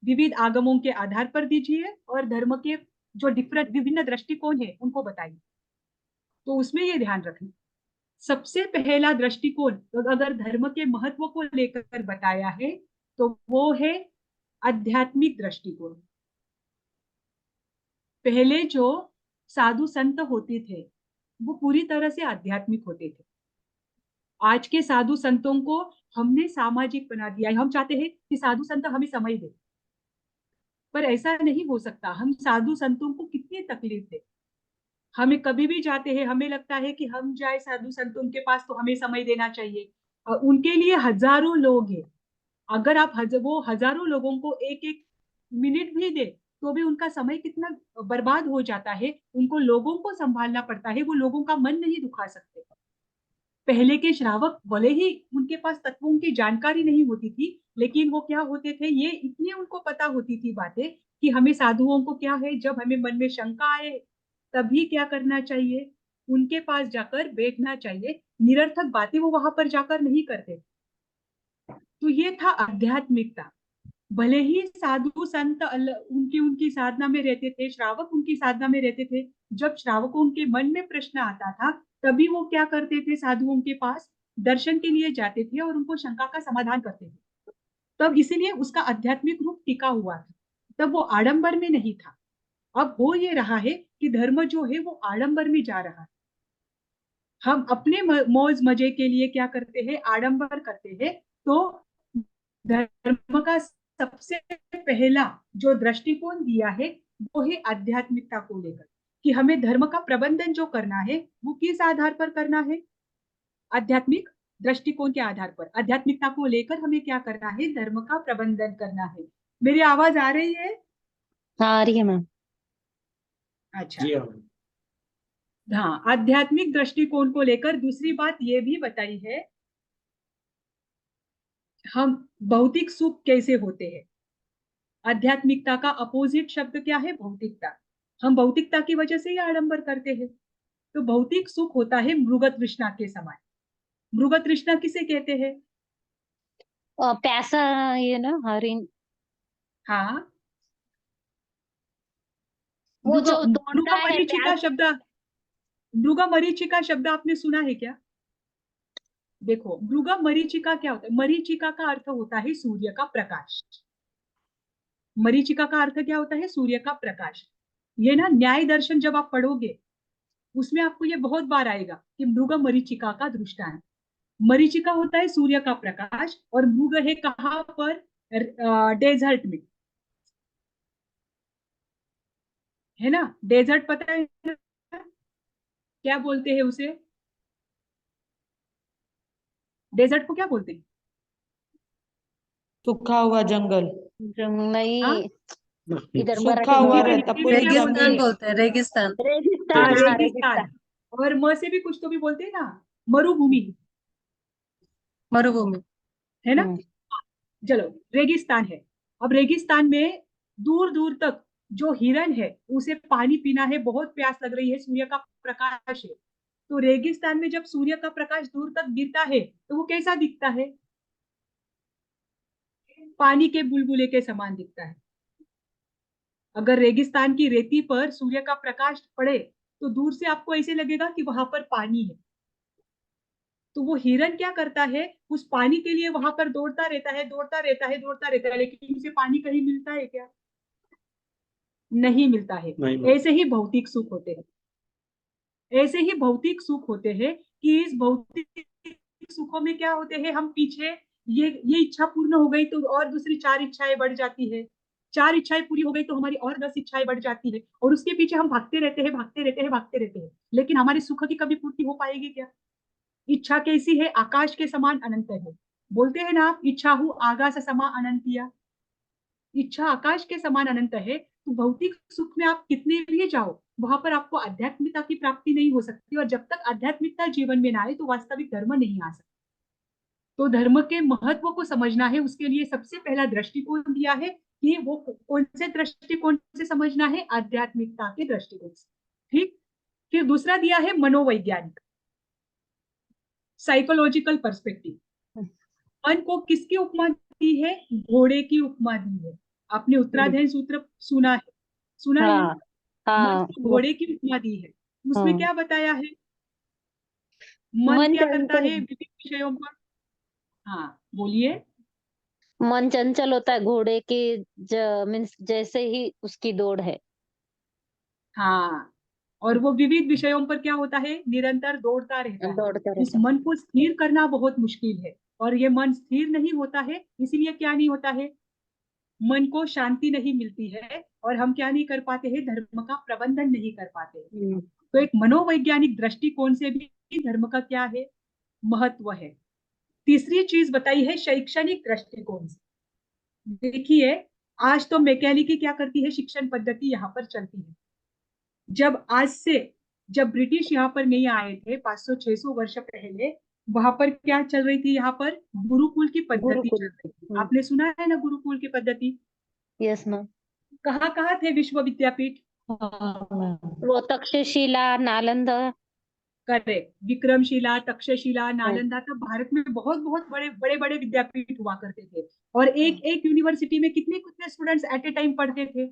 विविध आगमों के आधार पर दीजिए और धर्म के जो डिफरेंट विभिन्न दृष्टिकोण है उनको बताइए। तो उसमें ये ध्यान रखना, सबसे पहला दृष्टिकोण अगर धर्म के महत्व को लेकर बताया है तो वो है आध्यात्मिक दृष्टिकोण। पहले जो साधु संत होते थे वो पूरी तरह से आध्यात्मिक होते थे। आज के साधु संतों को हमने सामाजिक बना दिया है। हम चाहते हैं कि साधु संत हमें समय दे, पर ऐसा नहीं हो सकता। हम साधु संतों को कितनी तकलीफ दे। हमें कभी भी जाते हैं, हमें लगता है कि हम जाए साधु संतों के पास तो हमें समय देना चाहिए। और उनके लिए हजारों लोग हैं। अगर आप वो हजारों लोगों को एक एक मिनट भी दे तो भी उनका समय कितना बर्बाद हो जाता है। उनको लोगों को संभालना पड़ता है, वो लोगों का मन नहीं दुखा सकते। पहले के श्रावक भले ही उनके पास तत्वों की जानकारी नहीं होती थी, लेकिन वो क्या होते थे, ये इतने उनको पता होती थी बातें कि हमें साधुओं को क्या है, जब हमें मन में शंका आए तभी क्या करना चाहिए, उनके पास जाकर बैठना चाहिए। निरर्थक बातें वो वहां पर जाकर नहीं करते। तो ये था आध्यात्मिकता। भले ही साधु संत उनकी उनकी साधना में रहते थे, श्रावक उनकी साधना में रहते थे। जब श्रावकों के मन में प्रश्न आता था तभी वो क्या करते थे, साधुओं के पास दर्शन के लिए जाते थे और उनको शंका का समाधान करते थे। तब इसीलिए उसका आध्यात्मिक रूप टिका हुआ था। तब वो आडंबर में नहीं था। अब हो ये रहा है कि धर्म जो है वो आडंबर में जा रहा है। हम अपने मौज मजे के लिए क्या करते हैं, आडंबर करते हैं। तो धर्म का सबसे पहला जो दृष्टिकोण दिया है वो है आध्यात्मिकता को लेकर, कि हमें धर्म का प्रबंधन जो करना है वो किस आधार पर करना है, आध्यात्मिक दृष्टिकोण के आधार पर। आध्यात्मिकता को लेकर हमें क्या करना है, धर्म का प्रबंधन करना है। मेरी आवाज आ रही है? हाँ आ रही है मैम। अच्छा, हाँ। आध्यात्मिक दृष्टिकोण को लेकर दूसरी बात ये भी बताई है, हम भौतिक सुख कैसे होते हैं। आध्यात्मिकता का अपोजिट शब्द क्या है, भौतिकता। हम भौतिकता की वजह से ही आडंबर करते हैं। तो भौतिक सुख होता है मृग तृष्णा के समान। मृग तृष्णा किसे कहते हैं? प्यासा, ये ना हरिण, हाँ, वो मृग जो मृग दौड़ता है मरीचिका प्यास। शब्द, मृग मरीचिका शब्द आपने सुना है क्या? देखो, मृग मरीचिका क्या होता है? मरीचिका का अर्थ होता है सूर्य का प्रकाश। मरीचिका का अर्थ क्या होता है, सूर्य का प्रकाश। ये ना न्याय दर्शन जब आप पढ़ोगे उसमें आपको ये बहुत बार आएगा कि मृग मरीचिका का दृष्टांत। मरीचिका होता है सूर्य का प्रकाश और मृग है कहां पर, डेजर्ट में, है ना। डेजर्ट पता है ना? क्या बोलते हैं उसे, डेजर्ट को क्या बोलते हैं? सूखा हुआ जंगल, हाँ, नहीं, इधर सूखा मराठी में हुआ हिंदी में रहता हिंदी में पूरी क्या बोलते रेगिस्तान जमीन। हैं? बोलते हैं, रेगिस्तान। रेगिस्तान, हाँ, हाँ रेगिस्तान। रेगिस्तान। और म से भी कुछ तो भी बोलते हैं ना, मरुभूमि, मरुभूमि। है ना। हम्म। चलो, रेगिस्तान है। अब रेगिस्तान में दूर दूर तक जो हिरन है उसे पानी पीना है, बहुत प्यास लग रही है, सूर्य का प्रकाश है। तो रेगिस्तान में जब सूर्य का प्रकाश दूर तक गिरता है तो वो कैसा दिखता है, पानी के बुलबुले के समान दिखता है। अगर रेगिस्तान की रेती पर सूर्य का प्रकाश पड़े तो दूर से आपको ऐसे लगेगा कि वहां पर पानी है। तो वो हिरन क्या करता है, उस पानी के लिए वहां पर दौड़ता रहता है, दौड़ता रहता है, दौड़ता रहता है, लेकिन उसे पानी कहीं मिलता है क्या? नहीं मिलता है। ऐसे ही भौतिक सुख होते हैं। ऐसे ही भौतिक सुख होते हैं कि इस भौतिक सुखों में क्या होते हैं, हम पीछे ये इच्छा पूर्ण हो गई तो और दूसरी 4 इच्छाएं बढ़ जाती है। 4 इच्छाएं पूरी हो गई तो हमारी और 10 इच्छाएं बढ़ जाती है, और उसके पीछे हम भागते रहते हैं, भागते रहते हैं, भागते रहते हैं। लेकिन हमारे सुख की कभी पूर्ति हो पाएगी क्या? इच्छा कैसी है, आकाश के समान अनंत है। बोलते हैं ना आप, इच्छा हूं आकाश समा अनंतिया। इच्छा आकाश के समान अनंत है। तो भौतिक सुख में आप कितने भी जाओ, वहां पर आपको आध्यात्मिकता की प्राप्ति नहीं हो सकती। और जब तक आध्यात्मिकता जीवन में ना आए तो वास्तविक धर्म नहीं आ सकता। तो धर्म के महत्व को समझना है, उसके लिए सबसे पहला दृष्टिकोण दिया है कि वो कौन से दृष्टिकोण से समझना है, आध्यात्मिकता के दृष्टिकोण से। ठीक। फिर दूसरा दिया है मनोवैज्ञानिक, साइकोलॉजिकल पर्सपेक्टिव। मन को किसकी उपमा दी है, घोड़े की उपमा दी है। आपने उत्तराधीन सूत्र सुना है, सुना है ना। हाँ मन हाँ को घोड़े की उपमा दी है। उसमें क्या बताया है, मन मन क्या कहीं करता है कहीं विभिन्न विषयों पर। हाँ, बोलिए। मन चंचल होता है घोड़े की, मीन्स जैसे ही उसकी दौड़ है। हाँ, और वो विविध विषयों पर क्या होता है, निरंतर दौड़ता रहता है। दौड़ता इस रहता है। मन को स्थिर करना बहुत मुश्किल है, और ये मन स्थिर नहीं होता है, इसीलिए क्या नहीं होता है, मन को शांति नहीं मिलती है, और हम क्या नहीं कर पाते हैं, धर्म का प्रबंधन नहीं कर पाते हैं। तो एक मनोवैज्ञानिक दृष्टिकोण से भी धर्म का क्या है, महत्व है। तीसरी चीज बताई है शैक्षणिक दृष्टिकोण से। देखिए, आज तो मैकेनिकी क्या करती है, शिक्षण पद्धति यहाँ पर चलती है। जब ब्रिटिश यहाँ पर नहीं आए थे 500-600 वर्ष पहले, वहां पर क्या चल रही थी, यहाँ पर गुरुकुल की पद्धति गुरुकुल। चल रही थी। आपने सुना है ना गुरुकुल की पद्धति? Yes ma'am. कहाँ कहाँ थे विश्व विद्यापीठ? वो तक्षशिला, नालंदा। करेक्ट, विक्रमशिला, तक्षशिला, नालंदा, तब भारत में बहुत बहुत बड़े बड़े बड़े विद्यापीठ हुआ करते थे। और एक एक यूनिवर्सिटी में कितने कितने स्टूडेंट्स एट ए टाइम पढ़ते थे?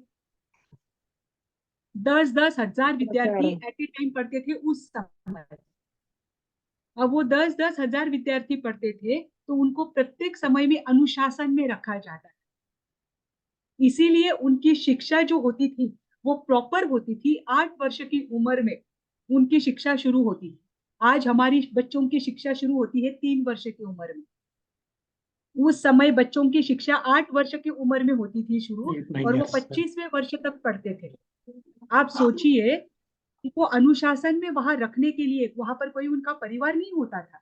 10-10 हजार विद्यार्थी एट ए टाइम पढ़ते थे उस समय। अब वो 10-10 हजार विद्यार्थी पढ़ते थे, तो उनको प्रत्येक समय में अनुशासन में रखा जाता है। इसीलिए उनकी शिक्षा जो होती थी वो प्रॉपर होती थी। 8 वर्ष की उम्र में उनकी शिक्षा शुरू होती थी। आज हमारी बच्चों की शिक्षा शुरू होती है 3 वर्ष की उम्र में। उस समय बच्चों की शिक्षा 8 वर्ष की उम्र में होती थी शुरू, और वो 25वें वर्ष तक पढ़ते थे। आप सोचिए कि वो अनुशासन में वहां रखने के लिए, वहां पर कोई उनका परिवार नहीं होता था,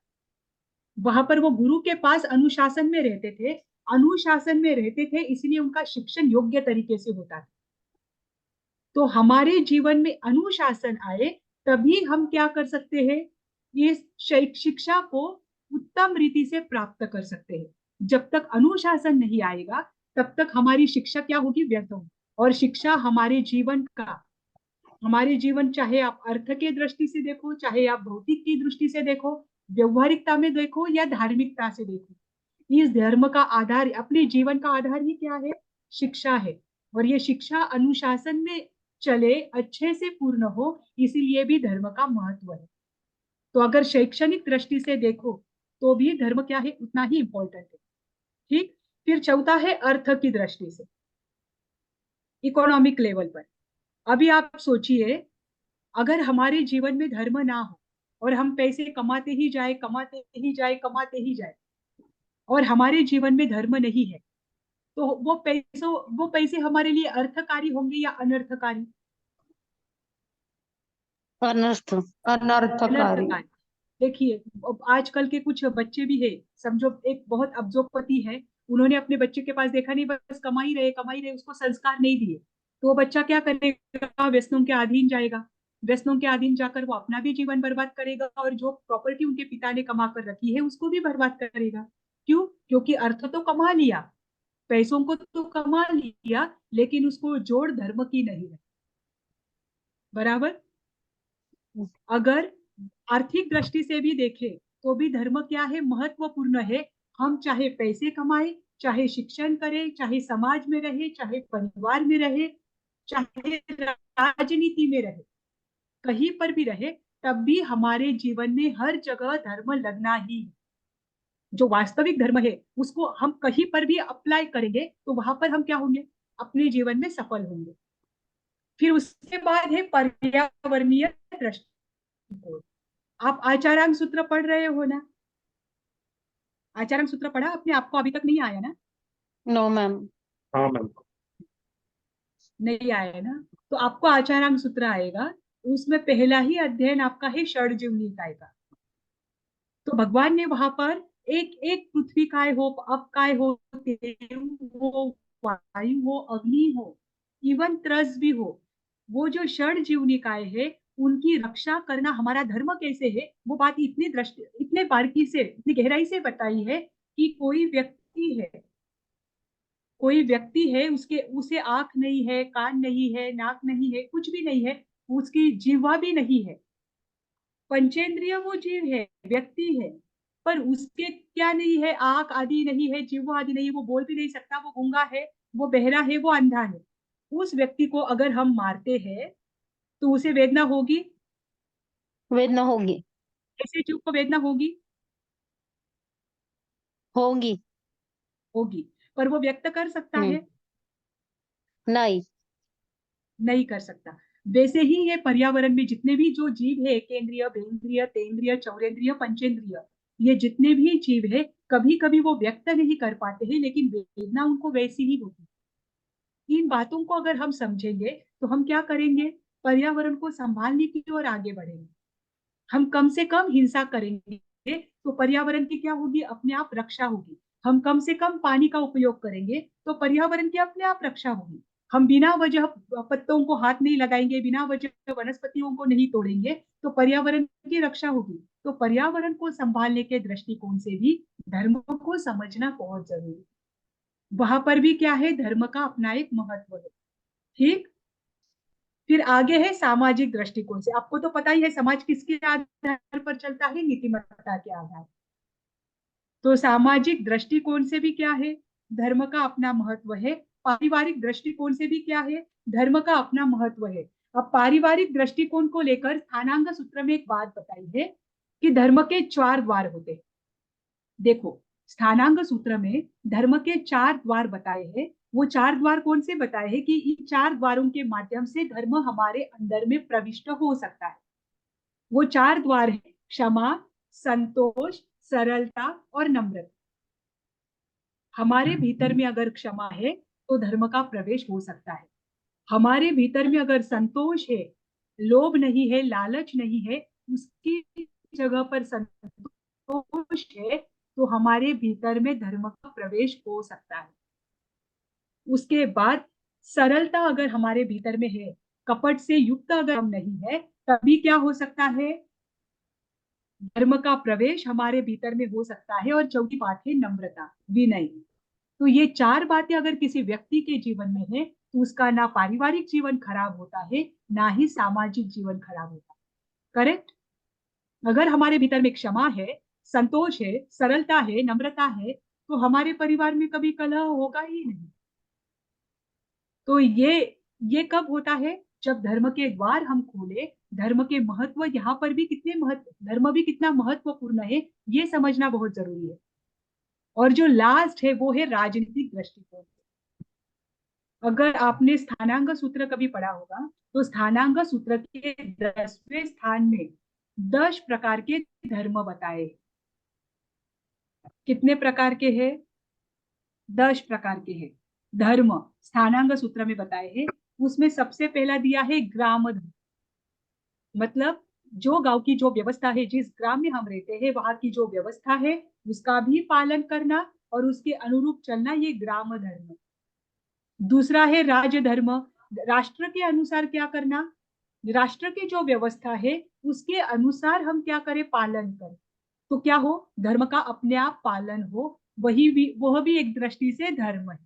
वहां पर वो गुरु के पास अनुशासन में रहते थे। अनुशासन में रहते थे, इसलिए उनका शिक्षण योग्य तरीके से होता था। तो हमारे जीवन में अनुशासन आए, तभी हम क्या कर सकते हैं, ये शिक्षा को उत्तम रीति से प्राप्त कर सकते हैं। जब तक अनुशासन नहीं आएगा, तब तक हमारी शिक्षा क्या होगी, व्यर्थ होगी। और शिक्षा हमारे जीवन, चाहे आप अर्थ के दृष्टि से देखो, चाहे आप भौतिक की दृष्टि से देखो, व्यवहारिकता में देखो, या धार्मिकता से देखो, इस धर्म का आधार, अपने जीवन का आधार ही क्या है, शिक्षा है। और ये शिक्षा अनुशासन में चले, अच्छे से पूर्ण हो, इसीलिए भी धर्म का महत्व है। तो अगर शैक्षणिक दृष्टि से देखो, तो भी धर्म क्या है, उतना ही इंपॉर्टेंट है। ठीक। फिर चौथा है अर्थ की दृष्टि से, इकोनॉमिक लेवल पर। अभी आप सोचिए, अगर हमारे जीवन में धर्म ना हो, और हम पैसे कमाते ही जाए, कमाते ही जाए, कमाते ही जाए, और हमारे जीवन में धर्म नहीं है, तो वो पैसे हमारे लिए अर्थकारी होंगे या अनर्थकारी? अनर्थ। अनर्थकारी। अनर्थकारी। देखिए, अब आजकल के कुछ बच्चे भी है, समझो एक बहुत अब्जोपति है, उन्होंने अपने बच्चे के पास देखा नहीं, बस कमाई रहे, उसको संस्कार नहीं दिए, तो वो बच्चा क्या करेगा, व्यसनों के अधीन जाएगा। व्यसनों के अधीन जाकर वो अपना भी जीवन बर्बाद करेगा, और जो प्रॉपर्टी उनके पिता ने कमा कर रखी है उसको भी बर्बाद करेगा। क्यों? क्योंकि अर्थ तो कमा लिया, पैसों को तो कमा लिया, लेकिन उसको जोड़ धर्म की नहीं है। बराबर। अगर आर्थिक दृष्टि से भी देखें, तो भी धर्म क्या है, महत्वपूर्ण है। हम चाहे पैसे कमाए, चाहे शिक्षण करें, चाहे समाज में रहे, चाहे परिवार में रहे, चाहे राजनीति में रहे, कहीं पर भी रहे, तब भी हमारे जीवन में हर जगह धर्म लगना ही है। जो वास्तविक धर्म है उसको हम कहीं पर भी अप्लाई करेंगे, तो वहां पर हम क्या होंगे, अपने जीवन में सफल होंगे। फिर उसके बाद है पर्यावरणीय दृष्टिकोण। आप आचारांग सूत्र पढ़ रहे हो ना? आचारांग सूत्र पढ़ा आपने? आपको अभी तक नहीं आया ना? No ma'am. हाँ मैम। नहीं आया ना? तो आपको आचारांग सूत्र आएगा। उसमें पहला ही अध्ययन आपका है षडजीव निकाय का। तो भगवान ने वहां पर एक एक पृथ्वी काय हो, अप काय हो, तेरु हो, वायु हो, अग्नि हो, इवन त्रस भी हो, वो जो षडजीव निकाय है उनकी रक्षा करना हमारा धर्म कैसे है, वो बात इतने बारीकी से, इतनी गहराई से बताई है कि कोई व्यक्ति है, उसे आंख नहीं है, कान नहीं है, नाक नहीं है, कुछ भी नहीं है, उसकी जीवा भी नहीं है, पंचेंद्रिय वो जीव है, व्यक्ति है, पर उसके क्या नहीं है, आंख आदि नहीं है, जीव आदि नहीं है, वो बोल भी नहीं सकता, वो गूंगा है, वो बहरा है, वो अंधा है। उस व्यक्ति को अगर हम मारते हैं, तो उसे वेदना होगी? वेदना होगी। ऐसे जीव को वेदना होगी? होगी। होगी। पर वो व्यक्त कर सकता है? नहीं। नहीं कर सकता। वैसे ही ये पर्यावरण में जितने भी जो जीव है, केंद्रीय, बेंद्रिय, तेंद्रिय, चौरेंद्रिय, पंचेंद्रिय, ये जितने भी जीव है, कभी कभी वो व्यक्त नहीं कर पाते हैं, लेकिन वेदना उनको वैसी ही होती है। इन बातों को अगर हम समझेंगे तो हम क्या करेंगे? पर्यावरण को संभालने की ओर आगे बढ़ेंगे। हम कम से कम हिंसा करेंगे तो पर्यावरण की क्या होगी? अपने आप रक्षा होगी। हम कम से कम पानी का उपयोग करेंगे तो पर्यावरण की अपने आप रक्षा होगी। हम बिना वजह पत्तों को हाथ नहीं लगाएंगे, बिना वजह वनस्पतियों को नहीं तोड़ेंगे तो पर्यावरण की रक्षा होगी। तो पर्यावरण को संभालने के दृष्टिकोण से भी धर्म को समझना बहुत जरूरी है। वहां पर भी क्या है? धर्म का अपना एक महत्व है। ठीक। फिर आगे है सामाजिक दृष्टिकोण से। आपको तो पता ही है समाज किसके आधार पर चलता है? नीतिमत्ता के आधार। तो सामाजिक दृष्टिकोण से भी क्या है? धर्म का अपना महत्व है। पारिवारिक दृष्टिकोण से भी क्या है? धर्म का अपना महत्व है। अब पारिवारिक दृष्टिकोण को लेकर स्थानांग सूत्र में एक बात बताई है कि धर्म के 4 द्वार होते हैं। देखो, स्थानांग सूत्र में धर्म के 4 द्वार बताए हैं। वो 4 द्वार कौन से बताए हैं? कि इन 4 द्वारों के माध्यम से धर्म हमारे अंदर में प्रविष्ट हो सकता है। वो 4 द्वार है: क्षमा, संतोष, सरलता और नम्रता। हमारे भीतर में अगर क्षमा है तो धर्म का प्रवेश हो सकता है। हमारे भीतर में अगर संतोष है, लोभ नहीं है, लालच नहीं है, उसकी जगह पर संतोष है, तो हमारे भीतर में धर्म का प्रवेश हो सकता है। उसके बाद सरलता अगर हमारे भीतर में है, कपट से युक्त अगर हम नहीं है, तभी क्या हो सकता है? धर्म का प्रवेश हमारे भीतर में हो सकता है। और चौथी बात है नम्रता, विनय। तो ये 4 बातें अगर किसी व्यक्ति के जीवन में है तो उसका ना पारिवारिक जीवन खराब होता है, ना ही सामाजिक जीवन खराब होता है। करेक्ट? अगर हमारे भीतर में क्षमा है, संतोष है, सरलता है, नम्रता है, तो हमारे परिवार में कभी कलह होगा ही नहीं। तो ये कब होता है? जब धर्म के द्वार हम खोले। धर्म के महत्व यहाँ पर भी कितने धर्म भी कितना महत्वपूर्ण है, ये समझना बहुत जरूरी है। और जो लास्ट है वो है राजनीतिक दृष्टिकोण। अगर आपने स्थानांग सूत्र कभी पढ़ा होगा तो स्थानांग सूत्र के 10वें स्थान में 10 प्रकार के धर्म बताए। कितने प्रकार के हैं? 10 प्रकार के हैं धर्म, स्थानांग सूत्र में बताए हैं। उसमें सबसे पहला दिया है ग्राम धर्म। मतलब जो गांव की जो व्यवस्था है, जिस ग्राम में हम रहते हैं वहां की जो व्यवस्था है उसका भी पालन करना और उसके अनुरूप चलना, ये ग्राम धर्म। दूसरा है राज धर्म। राष्ट्र के अनुसार क्या करना? राष्ट्र की जो व्यवस्था है उसके अनुसार हम क्या करें? पालन करें। तो क्या हो? धर्म का अपने आप पालन हो। वह भी एक दृष्टि से धर्म है।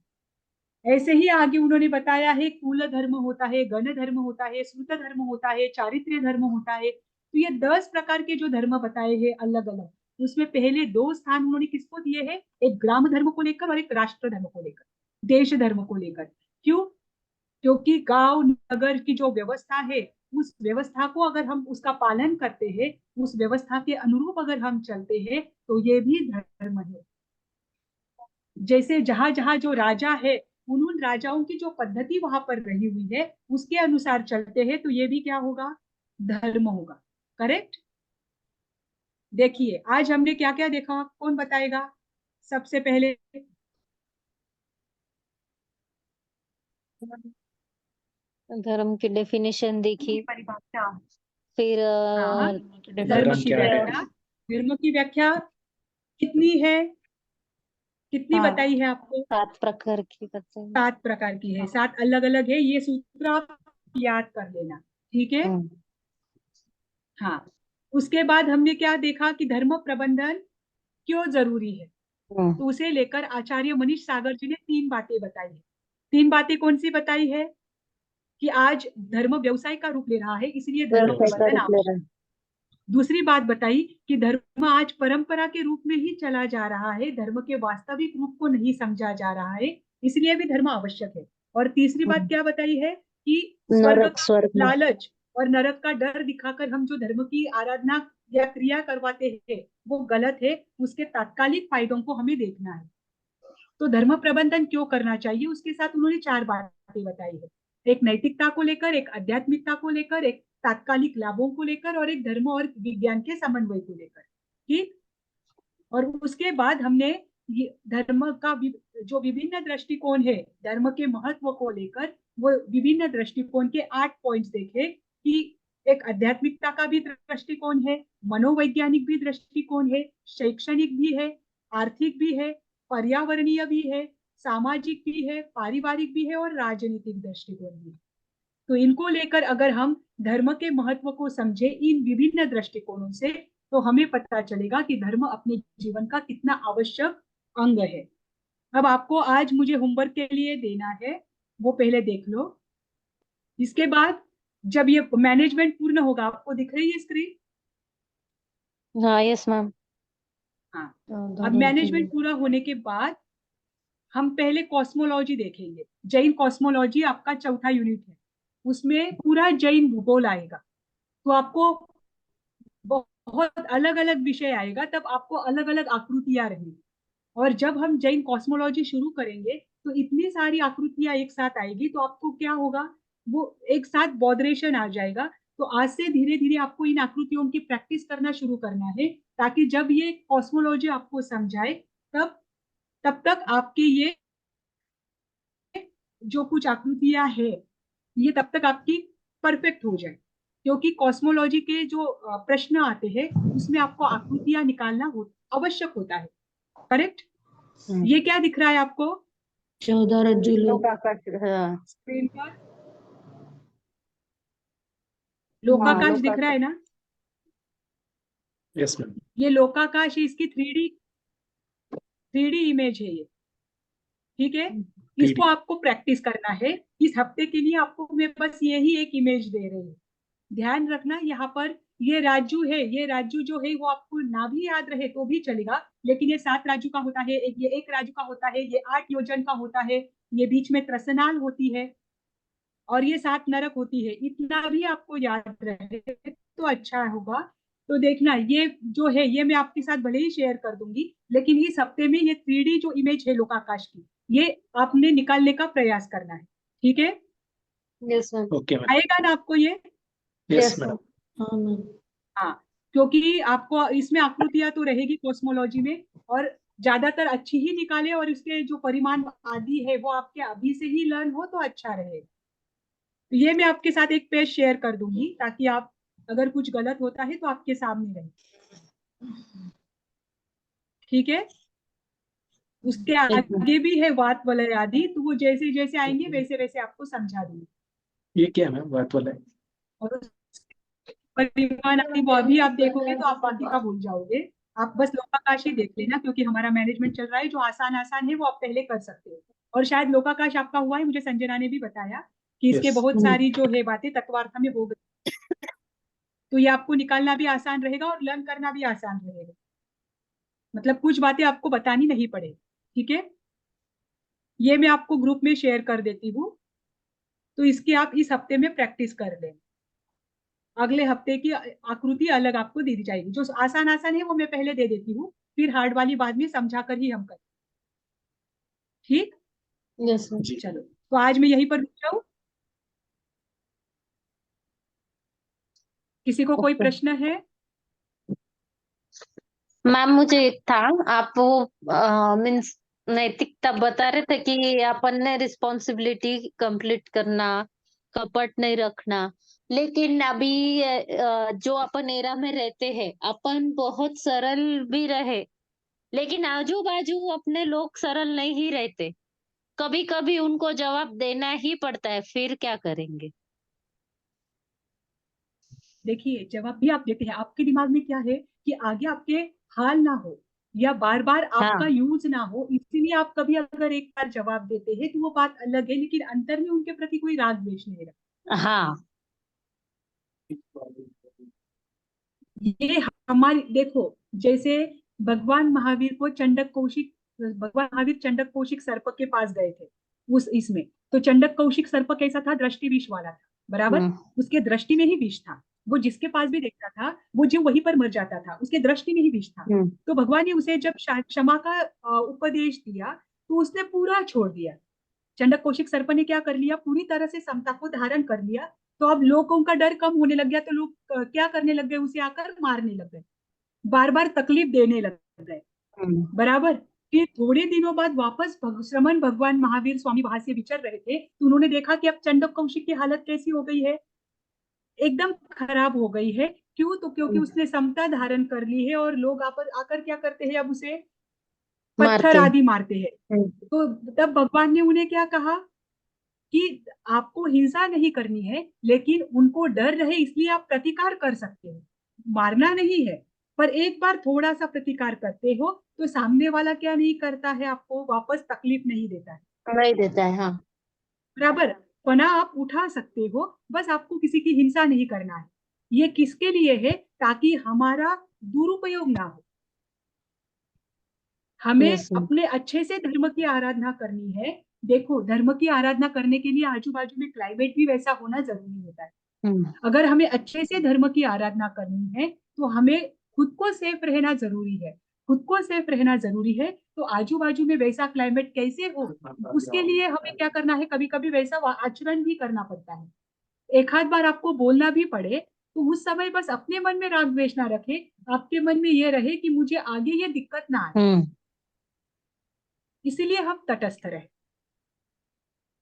ऐसे ही आगे उन्होंने बताया है कुल धर्म होता है, गण धर्म होता है, श्रुत धर्म होता है, चारित्र्य धर्म होता है। तो ये 10 प्रकार के जो धर्म बताए हैं अलग अलग, उसमें पहले 2 स्थान उन्होंने किसको दिए हैं? एक ग्राम धर्म को लेकर और एक राष्ट्र धर्म को लेकर, देश धर्म को लेकर। क्यों? क्योंकि गांव नगर की जो व्यवस्था है उस व्यवस्था को अगर हम उसका पालन करते हैं, उस व्यवस्था के अनुरूप अगर हम चलते हैं तो ये भी धर्म है। जैसे जहां जहां जो राजा है उन राजाओं की जो पद्धति वहां पर रही हुई है उसके अनुसार चलते हैं तो ये भी क्या होगा? धर्म होगा। करेक्ट? देखिए आज हमने क्या क्या देखा, कौन बताएगा? सबसे पहले धर्म की डेफिनेशन देखी, परिभाषा। फिर हाँ, धर्म धर्म की क्या है? व्याख्या। धर्म की व्याख्या कितनी है? कितनी हाँ, बताई है आपको? 7 प्रकार की करते हैं। 7 प्रकार की है, 7 अलग अलग है। ये सूत्र आप याद कर लेना। ठीक है? हाँ। उसके बाद हमने क्या देखा कि धर्म प्रबंधन क्यों जरूरी है, तो उसे लेकर आचार्य मनीष सागर जी ने 3 बातें बताई है। 3 बातें कौन सी बताई है? कि आज धर्म व्यवसाय का रूप ले रहा है, इसलिए धर्म प्रबंधन आवश्यक है। दूसरी बात बताई कि धर्म आज परंपरा के रूप में ही चला जा रहा है, धर्म के वास्तविक रूप को नहीं समझा जा रहा है, इसलिए भी धर्म आवश्यक है। और तीसरी बात क्या बताई है? कि स्वर्ग का लालच और नरक का डर दिखाकर हम जो धर्म की आराधना या क्रिया करवाते हैं वो गलत है, उसके तात्कालिक फायदों को हमें देखना है। तो धर्म प्रबंधन क्यों करना चाहिए, उसके साथ उन्होंने 4 बातें बताई है। एक नैतिकता को लेकर, एक आध्यात्मिकता को लेकर, एक तात्कालिक लाभों को लेकर और एक धर्म और विज्ञान के समन्वय को लेकर। ठीक। और उसके बाद हमने ये धर्म का जो विभिन्न दृष्टिकोण है धर्म के महत्व को लेकर, वो विभिन्न दृष्टिकोण के 8 पॉइंट्स देखे कि एक आध्यात्मिकता का भी दृष्टिकोण है, मनोवैज्ञानिक भी दृष्टिकोण है, शैक्षणिक भी है, आर्थिक भी है, पर्यावरणीय भी है, सामाजिक भी है, पारिवारिक भी है और राजनीतिक दृष्टिकोण भी। तो इनको लेकर अगर हम धर्म के महत्व को समझे इन विभिन्न दृष्टिकोणों से, तो हमें पता चलेगा कि धर्म अपने जीवन का कितना आवश्यक अंग है। अब आपको आज मुझे होमवर्क के लिए देना है, वो पहले देख लो। इसके बाद जब ये मैनेजमेंट पूर्ण होगा, आपको दिख रही है स्क्रीन? हाँ, यस मैम। हाँ। अब मैनेजमेंट पूरा होने के बाद हम पहले कॉस्मोलॉजी देखेंगे। जैन कॉस्मोलॉजी आपका चौथा यूनिट है, उसमें पूरा जैन भूगोल आएगा। तो आपको बहुत अलग अलग विषय आएगा, तब आपको अलग अलग आकृतियां रहेंगी। और जब हम जैन कॉस्मोलॉजी शुरू करेंगे तो इतनी सारी आकृतियां एक साथ आएगी, तो आपको क्या होगा, वो एक साथ बॉदरेशन आ जाएगा। तो आज से धीरे धीरे आपको इन आकृतियों की प्रैक्टिस करना शुरू करना है, ताकि जब ये कॉस्मोलॉजी आपको समझाए तब तक आपके ये जो कुछ आकृतियां है ये तब तक आपकी परफेक्ट हो जाए। क्योंकि कॉस्मोलॉजी के जो प्रश्न आते हैं उसमें आपको आकृतियां निकालना आवश्यक होता है। करेक्ट? ये क्या दिख रहा है आपको 14 रज्जु लोग। हाँ, स्क्रीन पर? लोकाकाश दिख रहा है ना? Yes ma'am. ये लोकाकाश, इसकी 3D इमेज है ये। ठीक है, इसको आपको प्रैक्टिस करना है। इस हफ्ते के लिए आपको मैं बस यही एक इमेज दे रही हूँ। ध्यान रखना, यहाँ पर ये राजू है, ये राजू जो है वो आपको ना भी याद रहे तो भी चलेगा, लेकिन ये 7 राजू का होता है, ये 1 राजू का होता है, ये 8 योजन का होता है, ये बीच में त्रसनाल होती है और ये 7 नरक होती है। इतना भी आपको याद रहे तो अच्छा होगा। तो देखना, ये जो है ये मैं आपके साथ भले ही शेयर कर दूंगी, लेकिन इस हफ्ते में ये 3D जो इमेज है लोकाकाश की, ये आपने निकालने का प्रयास करना है। ठीक है? Yes ma'am. Okay ma'am. आएगा ना आपको ये? Yes ma'am. हाँ मैम। हाँ, क्योंकि आपको इसमें आकृतियां तो रहेगी कॉस्मोलॉजी में, और ज्यादातर अच्छी ही निकाले और इसके जो परिमाण आदि है वो आपके अभी से ही लर्न हो तो अच्छा रहेगा। तो ये मैं आपके साथ एक पेज शेयर कर दूंगी, ताकि आप अगर कुछ गलत होता है तो आपके सामने रहे। ठीक है? उसके आगे भी है वात वलय आदि, तो वो जैसे जैसे आएंगे वैसे वैसे आपको समझा दूंगी। ये क्या है मैम बात वाला है? और परिमाण आदि वो अभी आप देखोगे तो आप बाकी का भूल जाओगे। आप बस लोकाकाश ही देख लेना, क्योंकि हमारा मैनेजमेंट चल रहा है। जो आसान आसान है वो आप पहले कर सकते हो। और शायद लोकाकाश आपका हुआ है, मुझे संजना ने भी बताया कि इसके Yes. बहुत सारी जो है बातें तत्वार्थ में हो गई। तो ये आपको निकालना भी आसान रहेगा और लर्न करना भी आसान रहेगा। मतलब कुछ बातें आपको बतानी नहीं पड़ेगी। ठीक है? ये मैं आपको ग्रुप में शेयर कर देती हूँ, तो इसकी आप इस हफ्ते में प्रैक्टिस कर लें। अगले हफ्ते की आकृति अलग आपको दे दी जाएगी। जो आसान आसान है वो मैं पहले दे देती हूँ, फिर हार्ड वाली बाद में समझा कर ही हम करें। ठीक? Yes ma'am. चलो, तो आज मैं यहीं पर रुक जाऊं। किसी को कोई प्रश्न है? मैम, मुझे एक था, आप वो मीन्स नैतिकता बता रहे थे कि अपन ने रिस्पॉन्सिबिलिटी कंप्लीट करना, कपट नहीं रखना, लेकिन अभी जो अपन एरा में रहते हैं, अपन बहुत सरल भी रहे, लेकिन आजू बाजू अपने लोग सरल नहीं ही रहते, कभी कभी उनको जवाब देना ही पड़ता है, फिर क्या करेंगे? देखिए, जवाब भी आप देते हैं, आपके दिमाग में क्या है कि आगे आपके हाल ना हो या बार बार आपका हाँ। यूज ना हो, इसीलिए आप कभी अगर एक बार जवाब देते हैं तो वो बात अलग है, लेकिन अंतर में उनके प्रति कोई राग द्वेष नहीं रहा। हाँ। ये हमारी, देखो, जैसे भगवान महावीर चंडक कौशिक सर्प के पास गए थे उस इसमें, तो चंडक कौशिक सर्प कैसा था? दृष्टि विष वाला था, बराबर? उसके दृष्टि में ही विष था। वो जिसके पास भी देखता था वो जीव वहीं पर मर जाता था, उसके दृष्टि में ही विष था। तो भगवान ने उसे जब क्षमा का उपदेश दिया, तो उसने पूरा छोड़ दिया। चंडक कौशिक सर्प ने क्या कर लिया, पूरी तरह से समता को धारण कर लिया। तो अब लोगों का डर कम होने लग गया, तो लोग क्या करने लग गए, उसे आकर मारने लग गए, बार बार तकलीफ देने लग गए। बराबर। फिर थोड़े दिनों बाद वापस श्रमण भगवान महावीर स्वामी वहां से विचर रहे थे, तो उन्होंने देखा कि अब चंडक कौशिक की हालत कैसी हो गई है, एकदम खराब हो गई है। क्यों? तो क्योंकि उसने समता धारण कर ली है और लोग आकर क्या करते हैं, अब उसे पत्थर मारते हैं। आदि मारते हैं। तो तब भगवान ने उन्हें क्या कहा कि आपको हिंसा नहीं करनी है, लेकिन उनको डर रहे इसलिए आप प्रतिकार कर सकते हो, मारना नहीं है। पर एक बार थोड़ा सा प्रतिकार करते हो तो सामने वाला क्या नहीं करता है, आपको वापस तकलीफ नहीं देता है। नहीं देता है, हाँ। बराबर। पना आप उठा सकते हो, बस आपको किसी की हिंसा नहीं करना है। ये किसके लिए है? ताकि हमारा दुरुपयोग ना हो। हमें यस मैम। अपने अच्छे से धर्म की आराधना करनी है। देखो, धर्म की आराधना करने के लिए आजू बाजू में क्लाइमेट भी वैसा होना जरूरी होता है। अगर हमें अच्छे से धर्म की आराधना करनी है तो हमें खुद को सेफ रहना जरूरी है। खुद को सेफ रहना जरूरी है, तो आजू बाजू में वैसा क्लाइमेट कैसे हो, उसके लिए हमें क्या करना है, कभी कभी वैसा आचरण भी करना पड़ता है। एक आध बार आपको बोलना भी पड़े, तो उस समय बस अपने मन में राग द्वेष ना रखे, आपके मन में ये रहे कि मुझे आगे ये दिक्कत ना आए, इसीलिए हम तटस्थ रहे।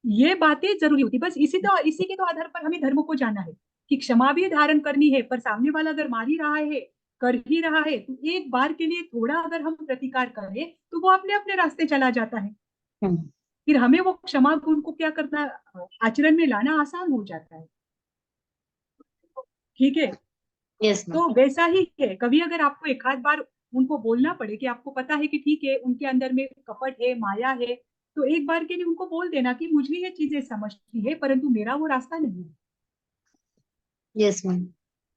ये बातें जरूरी होती, बस इसी के तो आधार पर हमें धर्म को जाना है कि क्षमा भी धारण करनी है, पर सामने वाला अगर मार ही रहा है, कर ही रहा है, तो एक बार के लिए थोड़ा अगर हम प्रतिकार करें तो वो अपने अपने रास्ते चला जाता है। फिर हमें वो क्षमा गुण को क्या करना, आचरण में लाना आसान हो जाता है। ठीक है। Yes ma'am. तो वैसा ही है, कभी अगर आपको एक आध बार उनको बोलना पड़े कि आपको पता है कि ठीक है उनके अंदर में कपट है, माया है, तो एक बार के लिए उनको बोल देना कि मुझे ये चीजें समझती है, परंतु मेरा वो रास्ता नहीं है। Yes ma'am.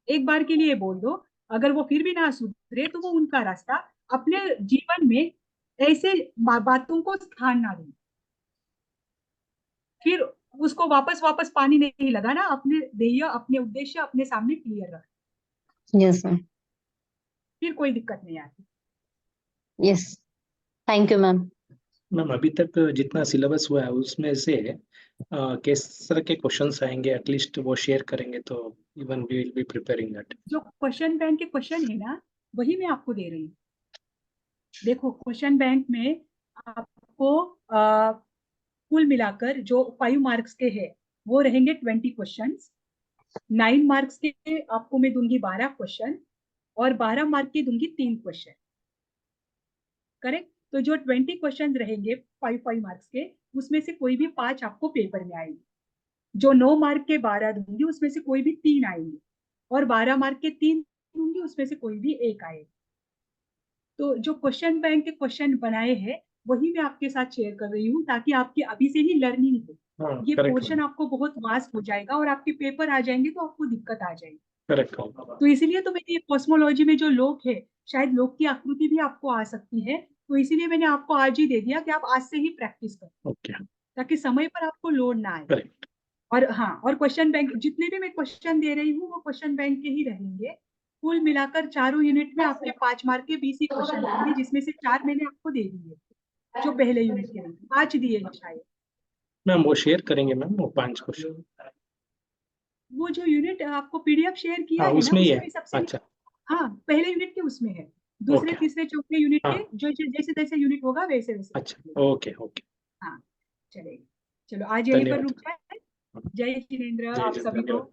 एक बार के लिए बोल दो। अगर वो फिर भी ना सुधरे तो वो उनका रास्ता, अपने जीवन में ऐसे बातों को स्थान ना दें। फिर उसको वापस वापस पानी नहीं लगाना, अपने ध्येय अपने उद्देश्य अपने सामने क्लियर रख, यस मैम। फिर कोई दिक्कत नहीं आती। Yes, thank you ma'am. Ma'am अभी तक जितना सिलेबस हुआ है उसमें से किस तरह के क्वेश्चंस आएंगे एटलीस्ट वो शेयर करेंगे तो even we will be preparing that. जो क्वेश्चन बैंक के क्वेश्चन है ना, वही मैं आपको दे रही हूँ। देखो, क्वेश्चन बैंक में आपको कुल मिलाकर जो 5 मार्क्स के हैं वो रहेंगे 20 क्वेश्चन। 9 मार्क्स के आपको मैं दूंगी 12 क्वेश्चन, और 12 मार्क के दूंगी 3 क्वेश्चन। करेक्ट। तो जो 20 क्वेश्चन रहेंगे 5 मार्क्स के, उसमें से कोई भी 5 आपको पेपर में आएंगे। जो 9 मार्क के 12 दूंगी उसमें से कोई भी 3 आएंगे, और 12 मार्क के 3 दूंगी उसमें से कोई भी 1 आएगा। तो जो क्वेश्चन बैंक के क्वेश्चन बनाए हैं वही मैं आपके साथ शेयर कर रही हूँ, ताकि आपकी अभी से ही लर्निंग हो। ये करेक्ट पोर्शन आपको बहुत वास्ट हो जाएगा और आपके पेपर आ जाएंगे तो आपको दिक्कत आ जाएगी। करेक्ट। तो इसीलिए तो मैंने कॉस्मोलॉजी में जो लोक है, शायद लोक की आकृति भी आपको आ सकती है, तो इसीलिए मैंने आपको आज ही दे दिया कि आप आज से ही प्रैक्टिस करें, ओके। ताकि समय पर आपको लोड ना आए। करेक्ट। और हाँ, और क्वेश्चन बैंक जितने भी मैं क्वेश्चन दे रही हूँ वो क्वेश्चन बैंक के ही रहेंगे। कुल मिलाकर चारों यूनिट में आपके 5 मार्क के 20 ही क्वेश्चन रहेंगे, जिसमें से 4 मैंने आपको दे दिए, जो पहले यूनिट के लिए 5 दिए हैं शायद। मैम वो शेयर करेंगे मैम वो 5 क्वेश्चन। वो जो यूनिट आपको पीडीएफ शेयर किया है ना, उसमें ही है। उसमें सबसे अच्छा। हाँ, पहले यूनिट के उसमें है। दूसरे ओके। तीसरे चौथे यूनिट हाँ। के जो जैसे जैसे यूनिट होगा वैसे वैसे। अच्छा। Okay okay. हाँ, चलेगा। चलो आज यहीं पर धन्यवाद। रुक जाए। जय जिनेंद्र जय आप जय सभी को। धन्यवाद।